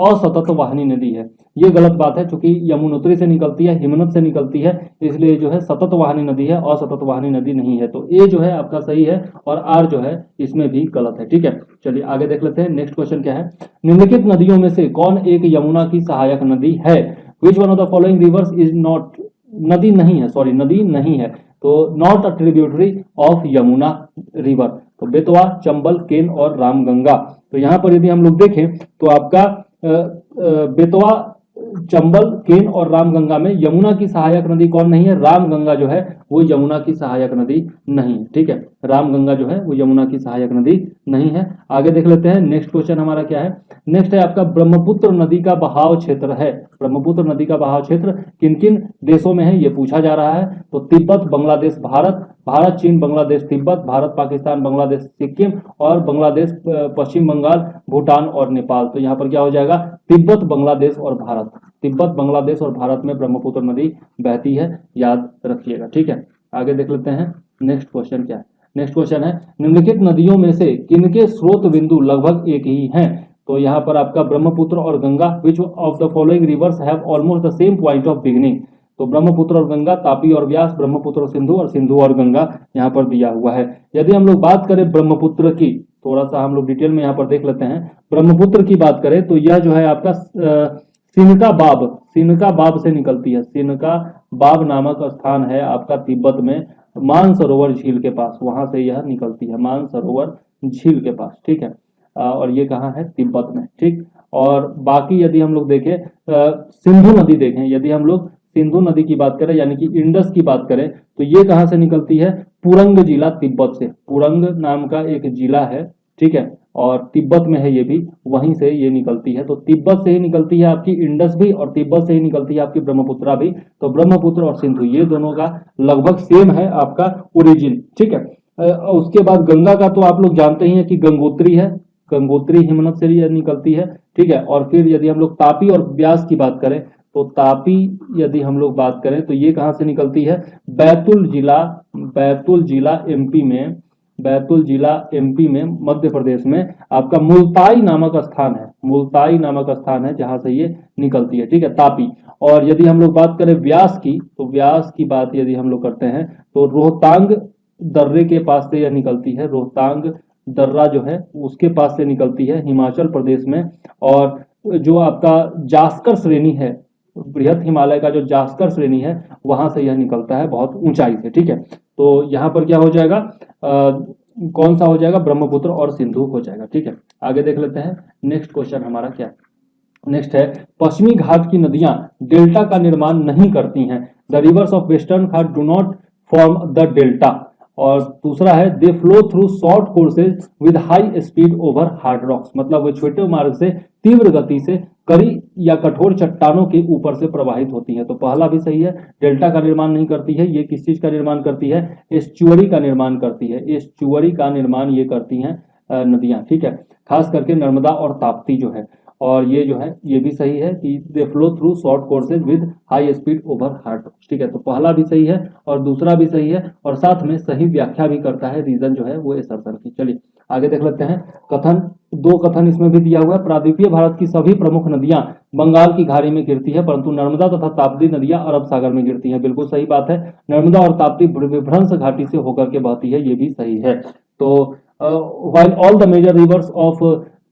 असतत वाहिनी नदी है। ये गलत बात है, क्योंकि यमुनोत्री से निकलती है, हिमनद से निकलती है, इसलिए जो है सतत वाहिनी नदी है, असतत वाहिनी नदी नहीं है। तो ए जो है आपका सही है और आर जो है इसमें भी गलत है। ठीक है, चलिए आगे देख लेते हैं। नेक्स्ट क्वेश्चन क्या है, निम्नलिखित नदियों में से कौन एक यमुना की सहायक नदी है? Which one of the following reverse is not, नदी नहीं है, सॉरी नदी नहीं है, तो not a tributary of Yamuna river. तो बेतवा, चंबल, केन और रामगंगा। तो यहाँ पर यदि हम लोग देखें तो आपका बेतवा, चंबल, केन और रामगंगा में यमुना की सहायक नदी कौन नहीं है? रामगंगा जो है वो यमुना की सहायक नदी नहीं है। ठीक है, रामगंगा जो है वो यमुना की सहायक नदी नहीं है। आगे देख लेते हैं। नेक्स्ट क्वेश्चन हमारा क्या है? नेक्स्ट है आपका ब्रह्मपुत्र नदी का बहाव क्षेत्र है। ब्रह्मपुत्र नदी का बहाव क्षेत्र किन किन देशों में है ये पूछा जा रहा है। तो तिब्बत, बांग्लादेश, भारत, भारत चीन बांग्लादेश तिब्बत, भारत पाकिस्तान बांग्लादेश सिक्किम और बांग्लादेश पश्चिम बंगाल भूटान और नेपाल। तो यहाँ पर क्या हो जाएगा? तिब्बत, बांग्लादेश और भारत। तिब्बत, बांग्लादेश और भारत में ब्रह्मपुत्र नदी बहती है, याद रखिएगा। ठीक है, आगे देख लेते हैं। नेक्स्ट क्वेश्चन क्या है? नेक्स्ट क्वेश्चन है निम्नलिखित नदियों में से किनके स्रोत बिंदु लगभग एक ही हैं? तो यहाँ पर आपका ब्रह्मपुत्र और गंगा, विच of the following reverse have almost the same point of beginning? तो ब्रह्मपुत्र और गंगा, तापी और व्यास, ब्रह्मपुत्र और सिंधु और गंगा यहाँ पर दिया हुआ है। यदि हम लोग बात करें ब्रह्मपुत्र की, थोड़ा सा हम लोग डिटेल में यहाँ पर देख लेते हैं। ब्रह्मपुत्र की बात करें तो यह जो है आपका सिनका बाब से निकलती है। सिनका बाब नामक स्थान है आपका तिब्बत में, मानसरोवर झील के पास, वहां से यह निकलती है, मानसरोवर झील के पास। ठीक है, और ये कहाँ है? तिब्बत में। ठीक, और बाकी यदि हम लोग देखें सिंधु नदी देखें, यदि हम लोग सिंधु नदी की बात करें यानी कि इंडस की बात करें तो ये कहाँ से निकलती है? पुरंग जिला तिब्बत से। पुरंग नाम का एक जिला है, ठीक है, और तिब्बत में है ये भी, वहीं से ये निकलती है। तो तिब्बत से ही निकलती है आपकी इंडस भी और तिब्बत से ही निकलती है आपकी ब्रह्मपुत्रा भी। तो ब्रह्मपुत्र और सिंधु ये दोनों का लगभग सेम है आपका ओरिजिन। ठीक है, उसके बाद गंगा का तो आप लोग जानते ही हैं कि गंगोत्री है, गंगोत्री हिमनद से ये निकलती है। ठीक है, और फिर यदि हम लोग तापी और ब्यास की बात करें तो तापी यदि हम लोग बात करें तो ये कहाँ से निकलती है? बैतूल जिला एमपी में, बैतूल जिला एमपी में, मध्य प्रदेश में आपका मुल्ताई नामक स्थान है, मुल्ताई नामक स्थान है जहां से ये निकलती है। ठीक है, तापी। और यदि हम लोग बात करें व्यास की, तो व्यास की बात यदि हम लोग करते हैं तो रोहतांग दर्रे के पास से यह निकलती है, रोहतांग दर्रा जो है उसके पास से निकलती है हिमाचल प्रदेश में। और जो आपका जास्कर श्रेणी है, बृहद हिमालय का जो जास्कर श्रेणी है वहां से यह निकलता है बहुत ऊंचाई से। ठीक है, तो यहाँ पर क्या हो जाएगा? कौन सा हो जाएगा? ब्रह्मपुत्र और सिंधु हो जाएगा। ठीक है, आगे देख लेते हैं। नेक्स्ट क्वेश्चन हमारा क्या है? नेक्स्ट है पश्चिमी घाट की नदियां डेल्टा का निर्माण नहीं करती हैं। The rivers of Western Ghat do not form the delta. और दूसरा है they flow through short courses with high speed over hard rocks, मतलब वे छोटे मार्ग से तीव्र गति से कड़ी या कठोर चट्टानों के ऊपर से प्रवाहित होती है। तो पहला भी सही है, डेल्टा का निर्माण नहीं करती है। ये किस चीज का निर्माण करती है? एस्चुअरी का निर्माण करती है, एस्चुअरी का निर्माण ये करती हैं नदियां। ठीक है, खास करके नर्मदा और ताप्ती जो है। और ये जो है ये भी सही है कि they flow through short courses with high speed over hard rocks. ठीक है, तो पहला भी सही है और दूसरा भी सही है और साथ में सही व्याख्या भी करता है, रीजन जो है वो असर्शन की। चलिए आगे देख लेते हैं। कथन, दो कथन इसमें भी दिया हुआ है। प्रायद्वीपीय भारत की सभी प्रमुख नदियां बंगाल की खाड़ी में गिरती है, परंतु नर्मदा तथा ताप्ती नदियां अरब सागर में गिरती है। बिल्कुल सही बात है, नर्मदा और ताप्ती विभ्रंश घाटी से होकर के बहती है, ये भी सही है। तो while all the major rivers of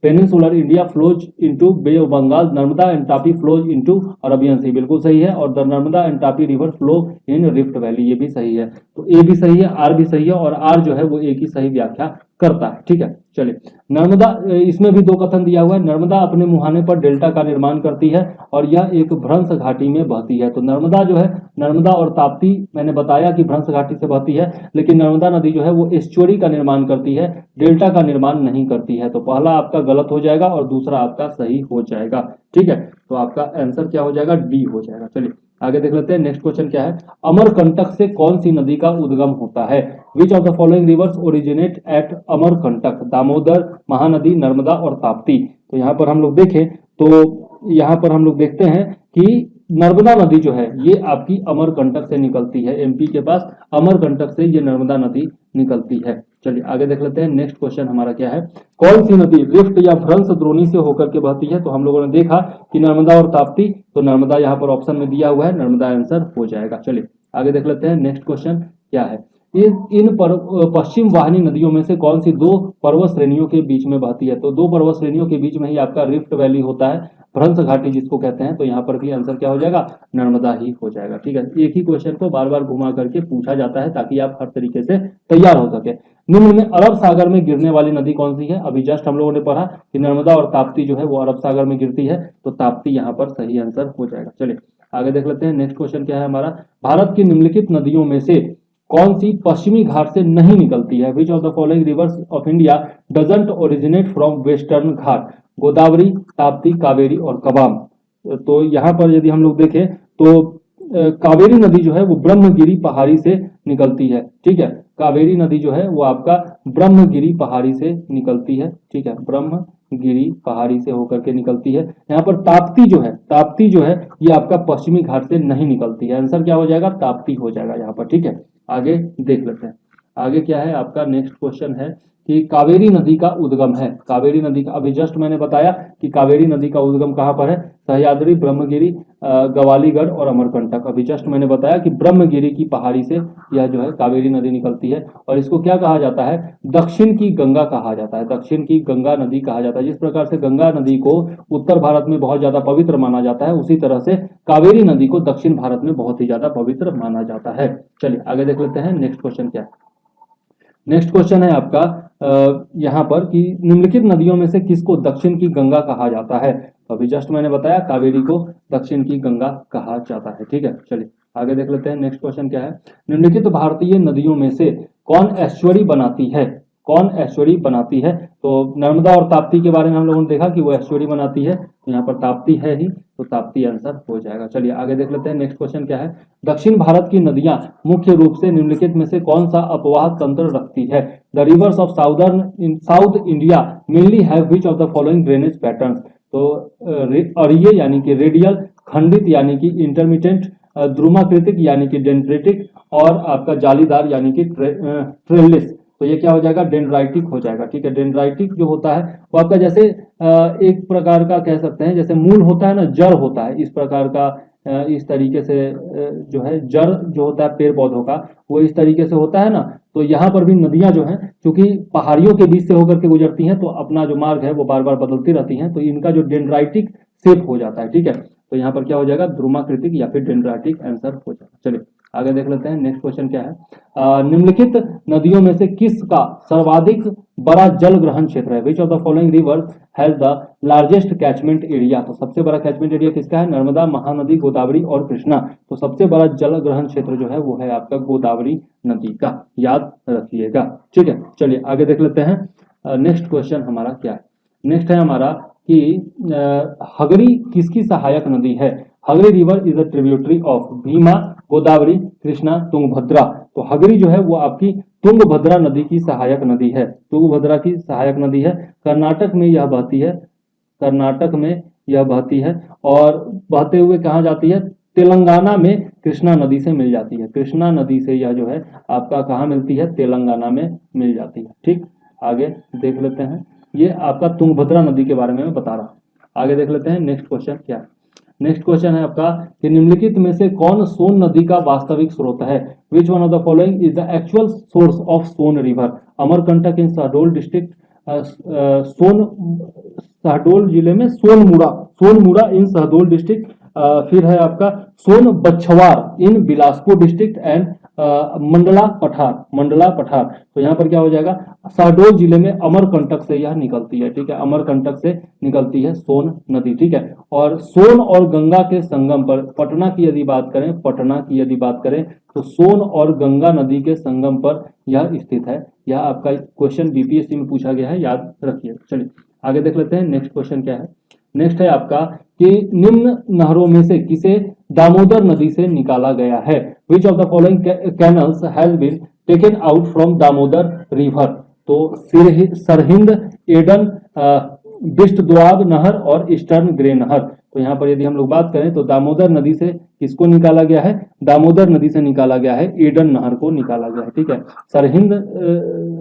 peninsular India flows into Bay of Bengal, Narmada and Tapi flows into Arabian Sea, बिल्कुल सही है। और the Narmada and Tapi river flow in rift valley, ये भी सही है। तो ए भी सही है, आर भी सही है और आर जो है वो ए की सही व्याख्या करता है। ठीक है, चलिए नर्मदा, इसमें भी दो कथन दिया हुआ है। नर्मदा अपने मुहाने पर डेल्टा का निर्माण करती है और यह एक भ्रंश घाटी में बहती है। तो नर्मदा जो है, नर्मदा और ताप्ती मैंने बताया कि भ्रंश घाटी से बहती है, लेकिन नर्मदा नदी जो है वो एस्चुअरी का निर्माण करती है, डेल्टा का निर्माण नहीं करती है। तो पहला आपका गलत हो जाएगा और दूसरा आपका सही हो जाएगा। ठीक है, तो आपका आंसर क्या हो जाएगा? डी हो जाएगा। चलिए आगे देख लेते हैं। नेक्स्ट क्वेश्चन क्या है? अमरकंटक से कौन सी नदी का उद्गम होता है? Which of the following rivers originate at Amarkantak? Damodar, Mahanadi, Narmada और ताप्ती। तो यहाँ पर हम लोग देखें तो यहाँ पर हम लोग देखते हैं कि नर्मदा नदी जो है ये आपकी अमरकंटक से निकलती है। एमपी के पास अमरकंटक से ये नर्मदा नदी निकलती है। चलिए आगे देख लेते हैं। नेक्स्ट क्वेश्चन हमारा क्या है, कौन सी नदी रिफ्ट या भ्रंश द्रोणी से होकर के बहती है? तो हम लोगों ने देखा कि नर्मदा और ताप्ती, तो नर्मदा यहाँ पर ऑप्शन में दिया हुआ है, नर्मदा आंसर हो जाएगा। चलिए आगे देख लेते हैं। नेक्स्ट क्वेश्चन क्या है, इन पश्चिम वाहिनी नदियों में से कौन सी दो पर्वत श्रेणियों के बीच में बहती है? तो दो पर्वत श्रेणियों के बीच में ही आपका रिफ्ट वैली होता है, भ्रंश घाटी जिसको कहते हैं। तो यहाँ पर भी आंसर क्या हो जाएगा, नर्मदा ही हो जाएगा। ठीक है, एक ही क्वेश्चन को बार बार घुमा करके पूछा जाता है ताकि आप हर तरीके से तैयार हो सके। निम्न में अरब सागर में गिरने वाली नदी कौन सी है? अभी जस्ट हम लोगों ने पढ़ा कि नर्मदा और ताप्ती जो है वो अरब सागर में गिरती है, तो ताप्ती यहाँ पर सही आंसर हो जाएगा। चलिए आगे देख लेते हैं। नेक्स्ट क्वेश्चन क्या है हमारा, भारत की निम्नलिखित नदियों में से कौन सी पश्चिमी घाट से नहीं निकलती है? Which of the following rivers of India doesn't originate from Western Ghat? Godavari, Tapti, Kaveri और कबाम। तो यहाँ पर यदि हम लोग देखें तो कावेरी नदी जो है वो ब्रह्मगिरी पहाड़ी से निकलती है। ठीक है, कावेरी नदी जो है वो आपका ब्रह्मगिरी पहाड़ी से निकलती है। ठीक है, ब्रह्मगिरी पहाड़ी से होकर के निकलती है। यहाँ पर ताप्ती जो है ये आपका पश्चिमी घाट से नहीं निकलती है। आंसर क्या हो जाएगा, ताप्ती हो जाएगा यहाँ पर। ठीक है, आगे देख लेते हैं। आगे क्या है आपका, नेक्स्ट क्वेश्चन है कि कावेरी नदी का उद्गम है। कावेरी नदी का अभी जस्ट मैंने बताया कि कावेरी नदी का उद्गम कहाँ पर है, सह्याद्री, ब्रह्मगिरी, गवालीगढ़ और अमरकंटक। अभी जस्ट मैंने बताया कि ब्रह्मगिरी की पहाड़ी से यह जो है कावेरी नदी निकलती है, और इसको क्या कहा जाता है, दक्षिण की गंगा कहा जाता है, दक्षिण की गंगा नदी कहा जाता है। जिस प्रकार से गंगा नदी को उत्तर भारत में बहुत ज्यादा पवित्र माना जाता है, उसी तरह से कावेरी नदी को दक्षिण भारत में बहुत ही ज्यादा पवित्र माना जाता है। चलिए आगे देख लेते हैं। नेक्स्ट क्वेश्चन क्या है, नेक्स्ट क्वेश्चन है आपका यहाँ पर कि निम्नलिखित नदियों में से किसको दक्षिण की गंगा कहा जाता है? तो अभी जस्ट मैंने बताया कावेरी को दक्षिण की गंगा कहा जाता है। ठीक है, चलिए आगे देख लेते हैं। नेक्स्ट क्वेश्चन क्या है, निम्नलिखित भारतीय नदियों में से कौन एस्चुअरी बनाती है? कौन एस्चुअरी बनाती है? तो नर्मदा और ताप्ती के बारे में हम लोगों ने देखा कि वो एस्चुअरी बनाती है, तो यहाँ पर ताप्ती है ही, तो ताप्ती आंसर हो जाएगा। चलिए आगे देख लेते हैं। नेक्स्ट क्वेश्चन क्या है, दक्षिण भारत की नदियां मुख्य रूप से निम्नलिखित में से कौन सा अपवाह तंत्र रखती है? The rivers of south India mainly have which of the following drainage patterns? तो अरीय यानी कि रेडियल, खंडित यानी कि इंटरमिटेंट, ध्रुमाकृतिक यानी कि डेंड्रेटिक, और आपका जालीदार यानी कि ट्रेलिस। तो ये क्या हो जाएगा, डेंड्राइटिक हो जाएगा। ठीक है, डेंड्राइटिक जो होता है वो आपका जैसे एक प्रकार का कह सकते हैं, जैसे मूल होता है ना, जड़ होता है, इस प्रकार का इस तरीके से जो है जड़ जो होता है पेड़ पौधों का, वो इस तरीके से होता है ना। तो यहाँ पर भी नदियां जो हैं क्योंकि पहाड़ियों के बीच से होकर के गुजरती हैं, तो अपना जो मार्ग है वो बार बार बदलती रहती हैं, तो इनका जो डेंड्राइटिक शेप हो जाता है। ठीक है, तो यहाँ पर क्या हो जाएगा, ध्रुमाकृतिक या फिर डेंड्राइटिक आंसर हो जाएगा। चलिए आगे देख लेते हैं। नेक्स्ट क्वेश्चन क्या है, निम्नलिखित नदियों में से किसका सर्वाधिक बड़ा जल ग्रहण क्षेत्र है? Which of the following reverse has the largest catchment area? तो सबसे बड़ा कैचमेंट एरिया किसका है, नर्मदा, महानदी, गोदावरी और कृष्णा। तो सबसे बड़ा जल ग्रहण क्षेत्र जो है वो है आपका गोदावरी नदी का, याद रखिएगा। ठीक है, चलिए आगे देख लेते हैं। नेक्स्ट क्वेश्चन हमारा क्या है, नेक्स्ट है हमारा कि हगरी किसकी सहायक नदी है? Hagari river is a tributary of Bhima, Godavari, Krishna, Tungabhadra. तो हगरी जो है वो आपकी तुंगभद्रा नदी की सहायक नदी है, तुंगभद्रा की सहायक नदी है। कर्नाटक में यह बहती है, कर्नाटक में यह बहती है, और बहते हुए कहाँ जाती है, तेलंगाना में कृष्णा नदी से मिल जाती है। कृष्णा नदी से यह जो है आपका कहाँ मिलती है, तेलंगाना में मिल जाती है। ठीक, आगे देख लेते हैं। ये आपका तुंगभद्रा नदी के बारे में मैं बता रहा हूँ। आगे देख लेते हैं। नेक्स्ट क्वेश्चन क्या है, नेक्स्ट क्वेश्चन है आपका कि निम्नलिखित में से कौन सोन नदी का वास्तविक स्रोत है? Which one of the following is the actual source of Son river? Amarkantak in Shahdol district, Shahdol जिले में सोनमुड़ा इन शहडोल डिस्ट्रिक्ट, फिर है आपका Son Bachhwar in Bilaspur district, and Mandla पठार। तो यहाँ पर क्या हो जाएगा, शहडोल जिले में अमरकंटक से यह निकलती है। ठीक है, अमरकंटक से निकलती है सोन नदी। ठीक है, और सोन और गंगा के संगम पर पटना की यदि बात करें, तो सोन और गंगा नदी के संगम पर यह स्थित है। यह आपका क्वेश्चन बीपीएससी में पूछा गया है, याद रखिए। चलिए आगे देख लेते हैं। नेक्स्ट क्वेश्चन क्या है, नेक्स्ट है आपका कि निम्न नहरों में से किसे दामोदर नदी से निकाला गया है? Which of the following canals has been taken out from Damodar river? तो सरहिंद, एडन, बिस्ट द्वाब नहर और ईस्टर्न ग्रे नहर। तो यहाँ पर यदि हम लोग बात करें तो दामोदर नदी से किसको निकाला गया है? दामोदर नदी से निकाला गया है एडन नहर को निकाला गया है, ठीक है। सरहिंद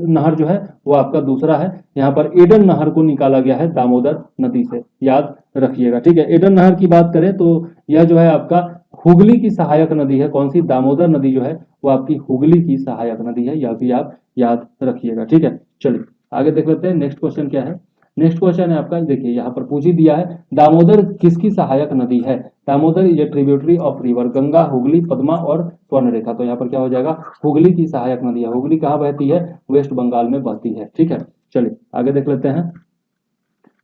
नहर जो है वो आपका दूसरा है, यहाँ पर एडन नहर को निकाला गया है दामोदर नदी से, याद रखिएगा, ठीक है। एडन नहर की बात करें तो यह जो है आपका हुगली की सहायक नदी है। कौन सी? दामोदर नदी जो है वो आपकी हुगली की सहायक नदी है, यह भी आप याद रखिएगा, ठीक है। चलिए आगे देख लेते हैं नेक्स्ट क्वेश्चन क्या है। नेक्स्ट क्वेश्चन है आपका, देखिए यहाँ पर पूछ ही दिया है, दामोदर किसकी सहायक नदी है? Damodar is a tributary of river Ganga, Hooghly, Padma और स्वर्णरेखा। तो यहाँ पर क्या हो जाएगा? हुगली की सहायक नदी है। हुगली कहाँ बहती है? वेस्ट बंगाल में बहती है, ठीक है। चलिए आगे देख लेते हैं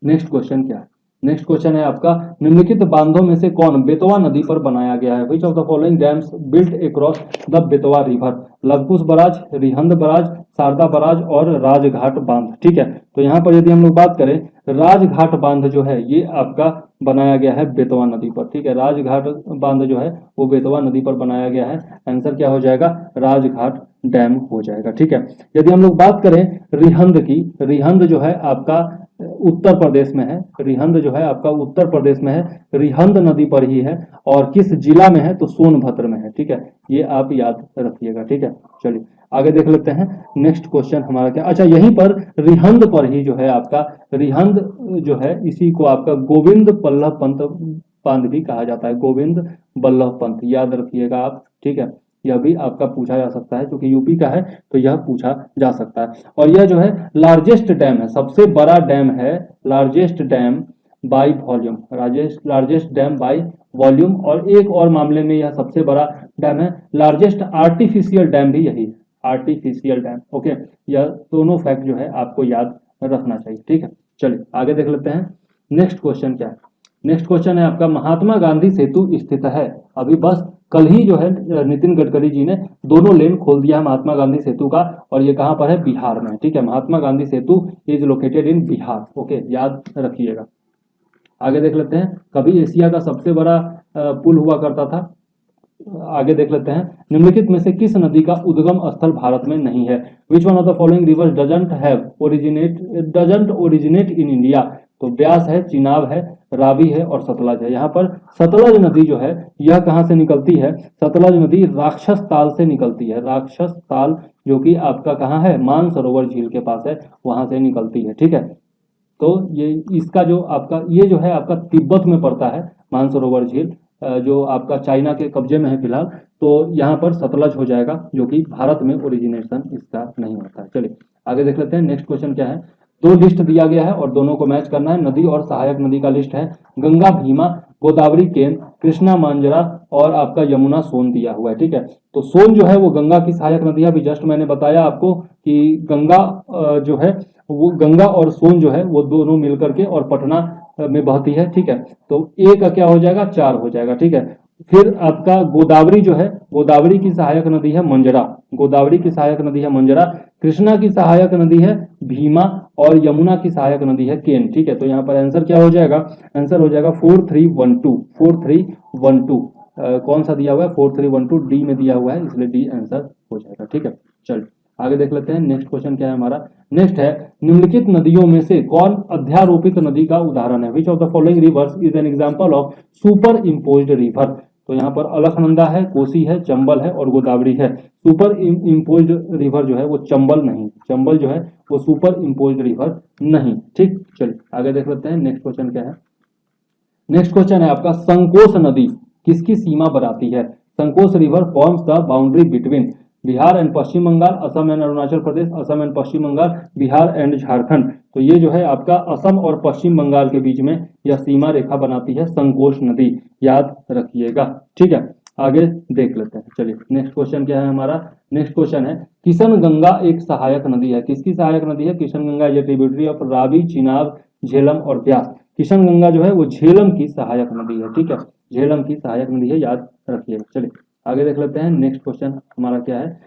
नेक्स्ट क्वेश्चन क्या है। नेक्स्ट क्वेश्चन है आपका, निम्नलिखित बांधों में से कौन बेतवा नदी पर बनाया गया है? Which of the following dams built across the Betwa river? Lavkush barrage, Rihand barrage, Sharda barrage और राजघाट बांध, ठीक है। तो यहाँ पर यदि हम लोग बात करें, राजघाट बांध जो है ये आपका बनाया गया है बेतवा नदी पर, ठीक है। राजघाट बांध जो है वो बेतवा नदी पर बनाया गया है। आंसर क्या हो जाएगा? राजघाट डैम हो जाएगा, ठीक है। यदि हम लोग बात करें रिहंद की, रिहंद जो है आपका उत्तर प्रदेश में है। रिहंद जो है आपका उत्तर प्रदेश में है, रिहंद नदी पर ही है, और किस जिला में है? तो सोनभद्र में है, ठीक है। ये आप याद रखिएगा, ठीक है। चलिए आगे देख लेते हैं नेक्स्ट क्वेश्चन हमारा क्या। अच्छा, यहीं पर रिहंद पर ही जो है आपका, रिहंद जो है इसी को आपका गोविंद बल्लभ पंत बांध भी कहा जाता है। गोविंद बल्लभ पंत, याद रखिएगा आप, ठीक है। यह भी आपका पूछा जा सकता है, क्योंकि यूपी का है तो यह पूछा जा सकता है। और यह जो है लार्जेस्ट डैम है, सबसे बड़ा डैम है, largest dam by volume, largest dam by volume. और एक और मामले में यह सबसे बड़ा डैम है। लार्जेस्ट आर्टिफिशियल डैम भी यही है, आर्टिफिशियल डैम, ओके। यह दोनों फैक्ट जो है आपको याद रखना चाहिए, ठीक है। चलिए आगे देख लेते हैं नेक्स्ट क्वेश्चन क्या है। नेक्स्ट क्वेश्चन है आपका, महात्मा गांधी सेतु स्थित है, अभी बस कल ही जो है नितिन गडकरी जी ने दोनों लेन खोल दिया है महात्मा गांधी सेतु का, और ये कहां पर है? बिहार में, ठीक है। Mahatma Gandhi Setu is located in Bihar, okay, याद रखिएगा। आगे देख लेते हैं, कभी एशिया का सबसे बड़ा पुल हुआ करता था। आगे देख लेते हैं, निम्नलिखित में से किस नदी का उद्गम स्थल भारत में नहीं है? Which one of the following reverse doesn't originate in India? तो ब्यास है, चिनाब है, रावी है और सतलज है। यहाँ पर सतलज नदी जो है यह कहाँ से निकलती है? सतलज नदी राक्षस ताल से निकलती है। राक्षस ताल जो कि आपका कहाँ है? मानसरोवर झील के पास है, वहां से निकलती है, ठीक है। तो ये इसका जो आपका ये जो है आपका तिब्बत में पड़ता है मानसरोवर झील, जो आपका चाइना के कब्जे में है फिलहाल। तो यहाँ पर सतलज हो जाएगा, जो कि भारत में ओरिजिनेशन इसका नहीं होता है। चलिए आगे देख लेते हैं नेक्स्ट क्वेश्चन क्या है। दो लिस्ट दिया गया है और दोनों को मैच करना है। नदी और सहायक नदी का लिस्ट है, गंगा भीमा, गोदावरी केन, कृष्णा मांजरा और आपका यमुना सोन दिया हुआ है, ठीक है। तो सोन जो है वो गंगा की सहायक नदी है। अभी जस्ट मैंने बताया आपको कि गंगा जो है वो गंगा और सोन जो है वो दोनों मिलकर के और पटना में बहती है, ठीक है। तो एक का क्या हो जाएगा? 4 हो जाएगा, ठीक है। फिर आपका गोदावरी जो है, गोदावरी की सहायक नदी है मंजरा, गोदावरी की सहायक नदी है मंजरा, कृष्णा की सहायक नदी है भीमा और यमुना की सहायक नदी है केन, ठीक है। तो यहाँ पर आंसर क्या हो जाएगा? आंसर हो जाएगा 4312, 4312। कौन सा दिया हुआ है? 4312 डी में दिया हुआ है, इसलिए डी आंसर हो जाएगा, ठीक है। चलिए आगे देख लेते हैं नेक्स्ट क्वेश्चन क्या है हमारा। नेक्स्ट है, निम्नलिखित नदियों में से कौन अध्यारोपित नदी का उदाहरण है? Which of the following reverse is an example of super imposed river? तो यहाँ पर अलकनंदा है, कोसी है, चंबल है और गोदावरी है। सुपर इम्पोज्ड रिवर जो है वो चंबल नहीं, चंबल जो है वो सुपर इम्पोज्ड रिवर नहीं, ठीक। चलिए आगे देख लेते हैं नेक्स्ट क्वेश्चन क्या है। नेक्स्ट क्वेश्चन है आपका, संकोश नदी किसकी सीमा बनाती है? Sankosh river forms the boundary between Bihar and Paschim Bengal, Assam and Arunachal Pradesh, Assam and Paschim Bengal, Bihar and Jharkhand. तो ये जो है आपका असम और पश्चिम बंगाल के बीच में यह सीमा रेखा बनाती है संकोश नदी, याद रखिएगा, ठीक है। आगे देख लेते हैं। चलिए नेक्स्ट क्वेश्चन क्या है हमारा। नेक्स्ट क्वेश्चन है, किशन गंगा एक सहायक नदी है, किसकी सहायक नदी है? किशन गंगा ये ट्रिब्यूटरी ऑफ रावी, चिनाब, झेलम और ब्यास। किशन गंगा जो है वो झेलम की सहायक नदी है, ठीक है, झेलम की सहायक नदी है, याद रखिएगा। चलिए आगे देख लेते हैं नेक्स्ट क्वेश्चन हमारा क्या है।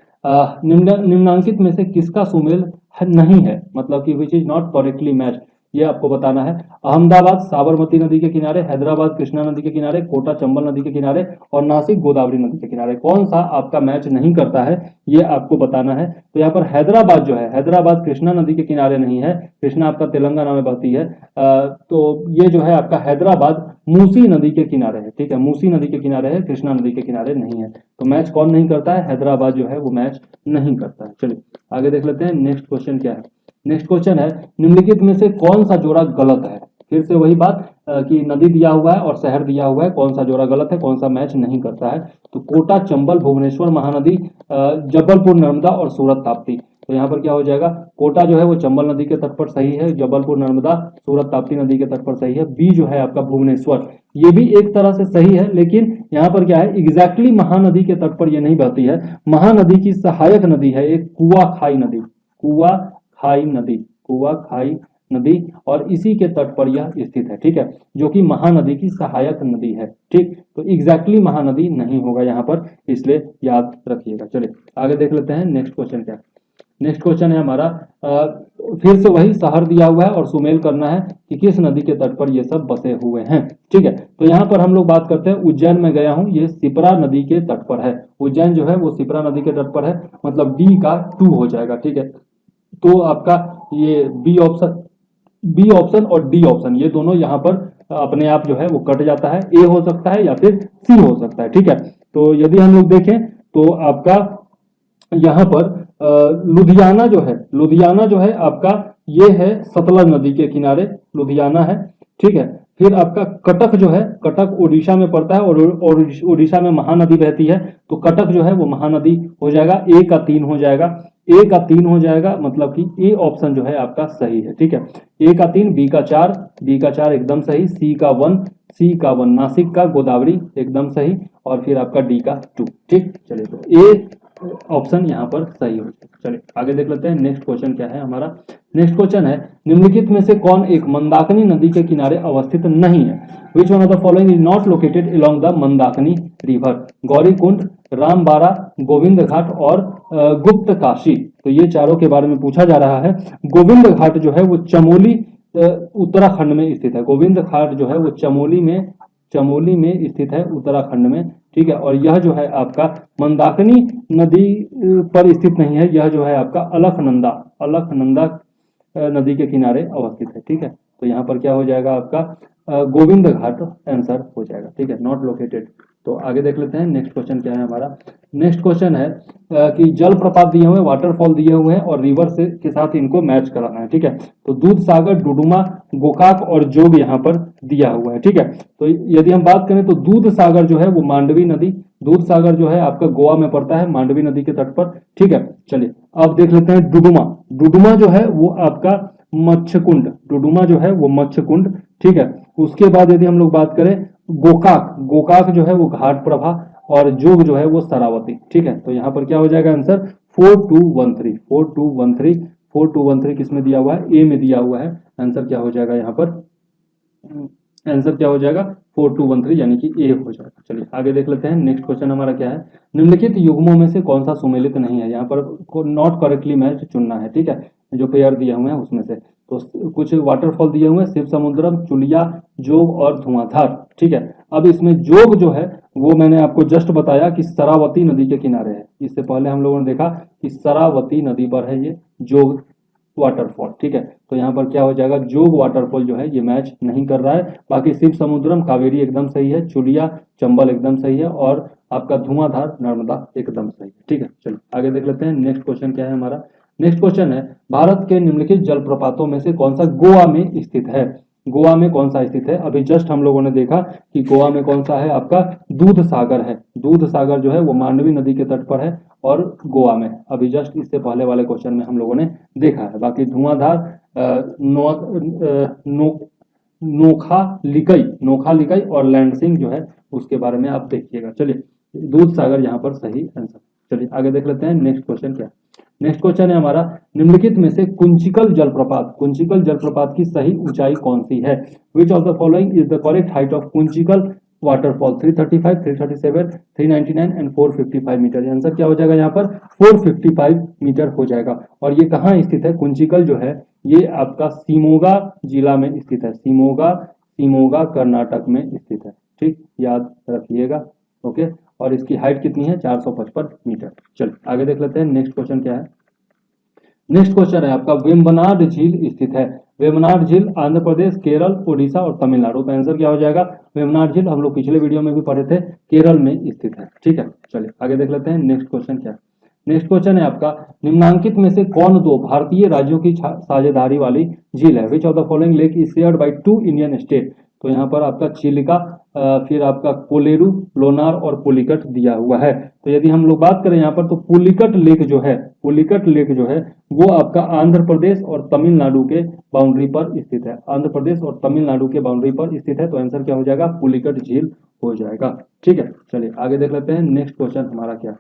निम्नांकित में से किसका सुमेल नहीं है, मतलब कि which is not correctly match? ये आपको बताना है। अहमदाबाद साबरमती नदी के किनारे, हैदराबाद कृष्णा नदी के किनारे, कोटा चंबल नदी के किनारे और नासिक गोदावरी नदी के किनारे कौन सा आपका मैच नहीं करता है, ये आपको बताना है। तो यहाँ पर हैदराबाद जो है, हैदराबाद कृष्णा नदी के किनारे नहीं है, कृष्णा आपका तेलंगाना में बहती है। तो ये जो है आपका हैदराबाद मूसी नदी के किनारे है, ठीक है, मूसी नदी के किनारे है, कृष्णा नदी के किनारे नहीं है। तो मैच कौन नहीं करता है, हैदराबाद जो है वो मैच नहीं करता है। चलिए आगे देख लेते हैं नेक्स्ट क्वेश्चन क्या है। नेक्स्ट क्वेश्चन है, निम्नलिखित में से कौन सा जोड़ा गलत है। फिर से वही बात कि नदी दिया हुआ है और शहर दिया हुआ है, कौन सा जोड़ा गलत है, कौन सा मैच नहीं करता है। तो कोटा चंबल भुवनेश्वर महानदी, जबलपुर नर्मदा और सूरत ताप्ती। तो यहाँ पर क्या हो जाएगा, कोटा जो है वो चंबल नदी के तट पर सही है, जबलपुर नर्मदा सूरत ताप्ती नदी के तट पर सही है। बी जो है आपका भुवनेश्वर, ये भी एक तरह से सही है, लेकिन यहाँ पर क्या है, एग्जैक्टली महानदी के तट पर ये नहीं बहती है। महानदी की सहायक नदी है एक कुआ खाई नदी, कुआ खाई नदी, कुआ खाई नदी, और इसी के तट पर यह स्थित है, ठीक है, जो कि महानदी की सहायक नदी है। ठीक, तो एग्जैक्टली महानदी नहीं होगा यहाँ पर, इसलिए याद रखिएगा। चलिए आगे देख लेते हैं नेक्स्ट क्वेश्चन क्या है। नेक्स्ट क्वेश्चन है हमारा, फिर से वही शहर दिया हुआ है और सुमेल करना है कि किस नदी के तट पर ये सब बसे हुए हैं। ठीक है, तो यहाँ पर हम लोग बात करते हैं, उज्जैन में गया हूँ, ये सिपरा नदी के तट पर है। उज्जैन जो है वो सिपरा नदी के तट पर है, मतलब डी का 2 हो जाएगा। ठीक है, तो आपका ये बी ऑप्शन और डी ऑप्शन ये दोनों यहाँ पर अपने आप जो है वो कट जाता है, ए हो सकता है या फिर सी हो सकता है। ठीक है, तो यदि हम लोग देखें तो आपका यहाँ पर लुधियाना जो है आपका ये है सतलज नदी के किनारे लुधियाना है। ठीक है, फिर आपका कटक जो है, कटक उड़ीसा में पड़ता है और उड़ीसा में महानदी बहती है, तो कटक जो है वो महानदी हो जाएगा, ए का 3 हो जाएगा, ए का 3 हो जाएगा, मतलब कि ए ऑप्शन जो है आपका सही है। ठीक है, ए का 3, बी का 4, बी का 4 एकदम सही, सी का 1 नासिक का गोदावरी एकदम सही, और फिर आपका डी का 2। ठीक, चलिए तो ए ऑप्शन यहाँ पर सही हो जाएगा। चलिए आगे देख लेते हैं नेक्स्ट क्वेश्चन क्या है हमारा। नेक्स्ट क्वेश्चन है, निम्नलिखित में से कौन एक मंदाकिनी नदी के किनारे अवस्थित नहीं है। Which one of the following is not located along the Mandakini river. Gaurikund, Rambara, Govind Ghat और गुप्त काशी। तो ये चारों के बारे में पूछा जा रहा है। गोविंद घाट जो है वो चमोली उत्तराखंड में स्थित है। गोविंद घाट जो है वो चमोली में स्थित है, उत्तराखंड में। ठीक है, और यह जो है आपका मंदाकिनी नदी पर स्थित नहीं है, यह जो है आपका अलकनंदा नदी के किनारे अवस्थित है। ठीक है, तो यहाँ पर क्या हो जाएगा आपका गोविंद घाट आंसर हो जाएगा। ठीक है, नॉट लोकेटेड। तो आगे देख लेते हैं नेक्स्ट क्वेश्चन क्या है हमारा। नेक्स्ट क्वेश्चन है कि जल प्रपात दिए हुए हैं, वाटरफॉल दिए हुए हैं और रिवर से के साथ इनको मैच कराना है। ठीक है, तो दूध सागर, डुडुमा, गोकाक और जोग यहाँ पर दिया हुआ है। ठीक है, तो यदि हम बात करें तो दूध सागर जो है वो मांडवी नदी, दूध सागर जो है आपका गोवा में पड़ता है, मांडवी नदी के तट पर। ठीक है, चलिए अब देख लेते हैं डुडुमा जो है वो आपका मत्स्यकुंड, डुडुमा जो है वो मत्स्यकुंड। ठीक है, उसके बाद यदि हम लोग बात करें गोकाक जो है वो घाट प्रभा और जोग जो है वो सरावती। ठीक है, तो यहाँ पर क्या हो जाएगा आंसर 4213 किसमें दिया हुआ है, ए में दिया हुआ है। आंसर क्या हो जाएगा यहाँ पर, आंसर क्या हो जाएगा 4213 यानी कि ए हो जाएगा। चलिए आगे देख लेते हैं नेक्स्ट क्वेश्चन हमारा क्या है। निम्नलिखित युग्मों में से कौन सा सुमेलित नहीं है। यहाँ पर नॉट करेक्टली मैच चुनना है। ठीक है, जो पेयर दिए हुए हैं उसमें से तो कुछ वाटरफॉल दिए हुए हैं, शिव समुद्रम, चुलिया, जोग और धुआंधार। ठीक है, अब इसमें जोग जो है वो मैंने आपको जस्ट बताया कि सरावती नदी के किनारे है। इससे पहले हम लोगों ने देखा कि सरावती नदी पर है ये जोग वाटरफॉल। ठीक है, तो यहाँ पर क्या हो जाएगा, जोग वाटरफॉल जो है ये मैच नहीं कर रहा है। बाकी शिव समुद्रम कावेरी एकदम सही है, चुलिया चंबल एकदम सही है और आपका धुआंधार नर्मदा एकदम सही है। ठीक है, चलिए आगे देख लेते हैं नेक्स्ट क्वेश्चन क्या है हमारा। नेक्स्ट क्वेश्चन है, भारत के निम्नलिखित जलप्रपातों में से कौन सा गोवा में स्थित है। गोवा में कौन सा स्थित है, अभी जस्ट हम लोगों ने देखा कि गोवा में कौन सा है, आपका दूध सागर है। दूध सागर जो है वो मांडवी नदी के तट पर है और गोवा में, अभी जस्ट इससे पहले वाले क्वेश्चन में हम लोगों ने देखा है। बाकी धुआंधार, नोखा लिकई और लैंडसिंग जो है उसके बारे में आप देखिएगा। चलिए दूध सागर यहाँ पर सही आंसर। चलिए आगे देख लेते हैं नेक्स्ट क्वेश्चन क्या। नेक्स्ट क्वेश्चन है हमारा, निम्नलिखित में से कुंचिकल जलप्रपात की सही ऊंचाई कौन सी है। Which of the following is the correct height of Kunchikal waterfall. 335, 337, 399 and 455 metre. Answer क्या हो जाएगा यहाँ पर 455 मीटर हो जाएगा। और ये कहाँ स्थित है, कुंचिकल जो है ये आपका शिमोगा जिला में स्थित है। शिमोगा, शिमोगा कर्नाटक में स्थित है। ठीक, याद रखिएगा। ओके, और इसकी हाइट कितनी है? 455 मीटर। चलिए आगे देख लेते हैं नेक्स्ट क्वेश्चन क्या है। नेक्स्ट क्वेश्चन है आपका, वेम्बनाड झील स्थित है। वेम्बनाड झील आंध्र प्रदेश, केरल, उड़ीसा और तमिलनाडु। तो आंसर क्या हो जाएगा? वेम्बनाड झील हम लोग पिछले वीडियो में भी पढ़े थे, केरल में स्थित है। ठीक है, चलिए आगे देख लेते हैं नेक्स्ट क्वेश्चन क्या है। नेक्स्ट क्वेश्चन है आपका, निम्नांकित में से कौन दो भारतीय राज्यों की साझेदारी वाली झील है? Which of the following lake is shared by two Indian state? तो यहाँ पर आपका चिलिका, फिर आपका कोलेरू, लोनार और पुलिकट दिया हुआ है। तो यदि हम लोग बात करें यहाँ पर, तो पुलिकट लेक जो है, पुलिकट लेक जो है वो आपका आंध्र प्रदेश और तमिलनाडु के बाउंड्री पर स्थित है। आंध्र प्रदेश और तमिलनाडु के बाउंड्री पर स्थित है। तो आंसर क्या हो जाएगा? पुलिकट झील हो जाएगा। ठीक है, चलिए आगे देख लेते हैं नेक्स्ट क्वेश्चन हमारा क्या।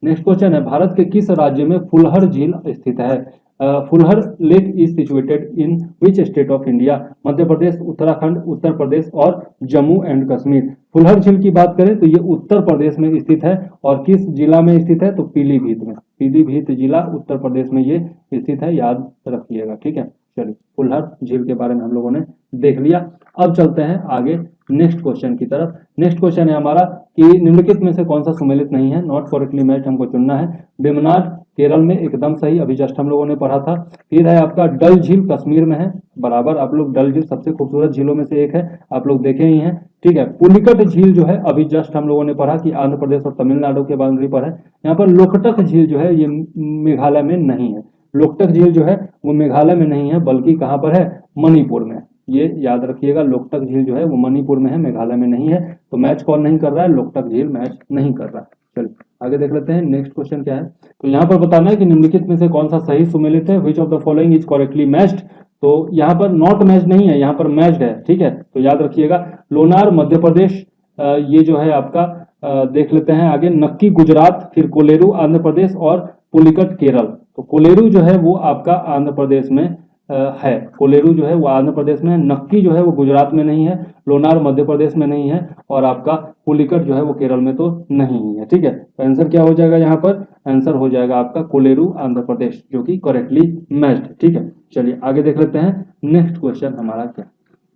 नेक्स्ट क्वेश्चन है, भारत के किस राज्य में फुलहर झील स्थित है? Phulhar lake is situated in which state of India? Madhya Pradesh, Uttarakhand, Uttar Pradesh और जम्मू एंड कश्मीर। फुलहर झील की बात करें तो ये उत्तर प्रदेश में स्थित है। और किस जिला में स्थित है? तो पीलीभीत में। पीलीभीत जिला उत्तर प्रदेश में ये स्थित है, याद रखिएगा। ठीक है, चलिए फुलहर झील के बारे में हम लोगों ने देख लिया। अब चलते हैं आगे नेक्स्ट क्वेश्चन की तरफ। नेक्स्ट क्वेश्चन है हमारा कि निम्नलिखित में से कौन सा सुमेलित नहीं है? नॉट करेक्टली मैच्ड हमको चुनना है। वेम्बनाड केरल में, एकदम सही, अभी जस्ट हम लोगों ने पढ़ा था। फिर है आपका डल झील, कश्मीर में है, बराबर। आप लोग डल झील सबसे खूबसूरत झीलों में से एक है, आप लोग देखे ही हैं। ठीक है, पुलिकट झील जो है अभी जस्ट हम लोगों ने पढ़ा कि आंध्र प्रदेश और तमिलनाडु के बाउंड्री पर है। यहाँ पर लोकटक झील जो है ये मेघालय में नहीं है। लोकटक झील जो है वो मेघालय में नहीं है, बल्कि कहाँ पर है? मणिपुर में। ये याद रखिएगा, लोकटक झील जो है वो मणिपुर में है, मेघालय में नहीं है। तो मैच कौन नहीं कर रहा है? लोकटक झील मैच नहीं कर रहा है। चलिए आगे देख लेते हैं नेक्स्ट क्वेश्चन क्या है। तो यहाँ पर बताना है कि निम्नलिखित में से कौन सा सही सुमेलित है। Which of the following is correctly matched? तो यहाँ पर नॉट मैच नहीं है, यहाँ पर मैच्ड है। ठीक है, तो याद रखिएगा, लोनार मध्य प्रदेश, ये जो है आपका देख लेते हैं आगे, नक्की गुजरात, फिर कोलेरू आंध्र प्रदेश और पुलिकट केरल। तो कोलेरू जो है वो आपका आंध्र प्रदेश में है। कोलेरू जो है वो आंध्र प्रदेश में है। नक्की जो है वो गुजरात में नहीं है। लोनार मध्य प्रदेश में नहीं है। और आपका पुलिकट जो है वो केरल में तो नहीं ही है। ठीक है, तो आंसर क्या हो जाएगा यहाँ पर? आंसर हो जाएगा आपका कोलेरू आंध्र प्रदेश, जो कि करेक्टली मैच्ड। ठीक है, चलिए आगे देख लेते हैं नेक्स्ट क्वेश्चन हमारा क्या।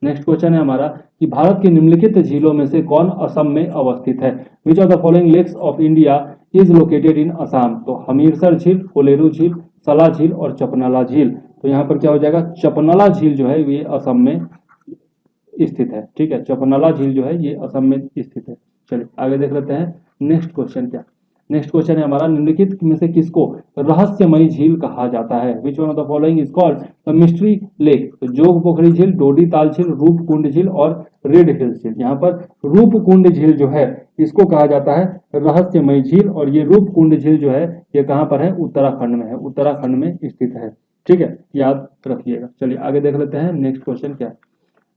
नेक्स्ट क्वेश्चन है हमारा कि भारत की निम्नलिखित झीलों में से कौन असम में अवस्थित है? Which of the following lakes of India is located in Assam? तो हमीरसर झील, कोलेरू झील, सला झील और चपनाला झील। तो यहाँ पर क्या हो जाएगा? चपनाला झील जो है ये असम में स्थित है। ठीक है, चपनाला झील जो है ये असम में स्थित है। चलिए आगे देख लेते हैं नेक्स्ट क्वेश्चन क्या। नेक्स्ट क्वेश्चन है हमारा, निम्नलिखित में से किसको रहस्यमयी झील कहा जाता है? Which one of the following is called the mystery lake? तो जोग पोखरी झील, डोडी ताल झील, रूपकुंड झील और रेड हिल झील। यहाँ पर रूपकुंड झील जो है इसको कहा जाता है रहस्यमयी झील। और ये रूपकुंड झील जो है ये कहाँ पर है? उत्तराखंड में है, उत्तराखंड में स्थित है। ठीक है, याद रखिएगा। चलिए आगे देख लेते हैं नेक्स्ट क्वेश्चन क्या है।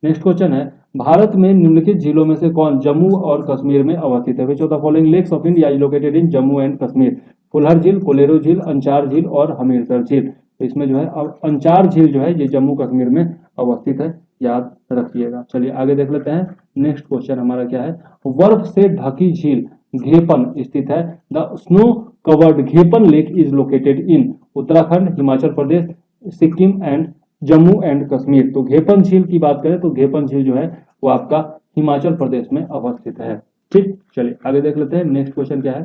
नेक्स्ट क्वेश्चन है, भारत में निम्नलिखित झीलों में से कौन जम्मू और कश्मीर में अवस्थित है? Which of the following lakes of India is located in Jammu and Kashmir? Phulhar झील, कोलेरू झील, अंचार झील और हमीरसर झील। तो इसमें जो है अंचार झील जो है ये जम्मू कश्मीर में अवस्थित है, याद रखिएगा। चलिए आगे देख लेते हैं नेक्स्ट क्वेश्चन हमारा क्या है। बर्फ से ढकी झील घेपन स्थित है। The snow covered Ghepan lake is located in Uttarakhand, Himachal Pradesh, Sikkim and Jammu and Kashmir. तो घेपन झील की बात करें तो घेपन झील जो है वो आपका हिमाचल प्रदेश में अवस्थित है। ठीक, चलिए आगे देख लेते हैं नेक्स्ट क्वेश्चन क्या है।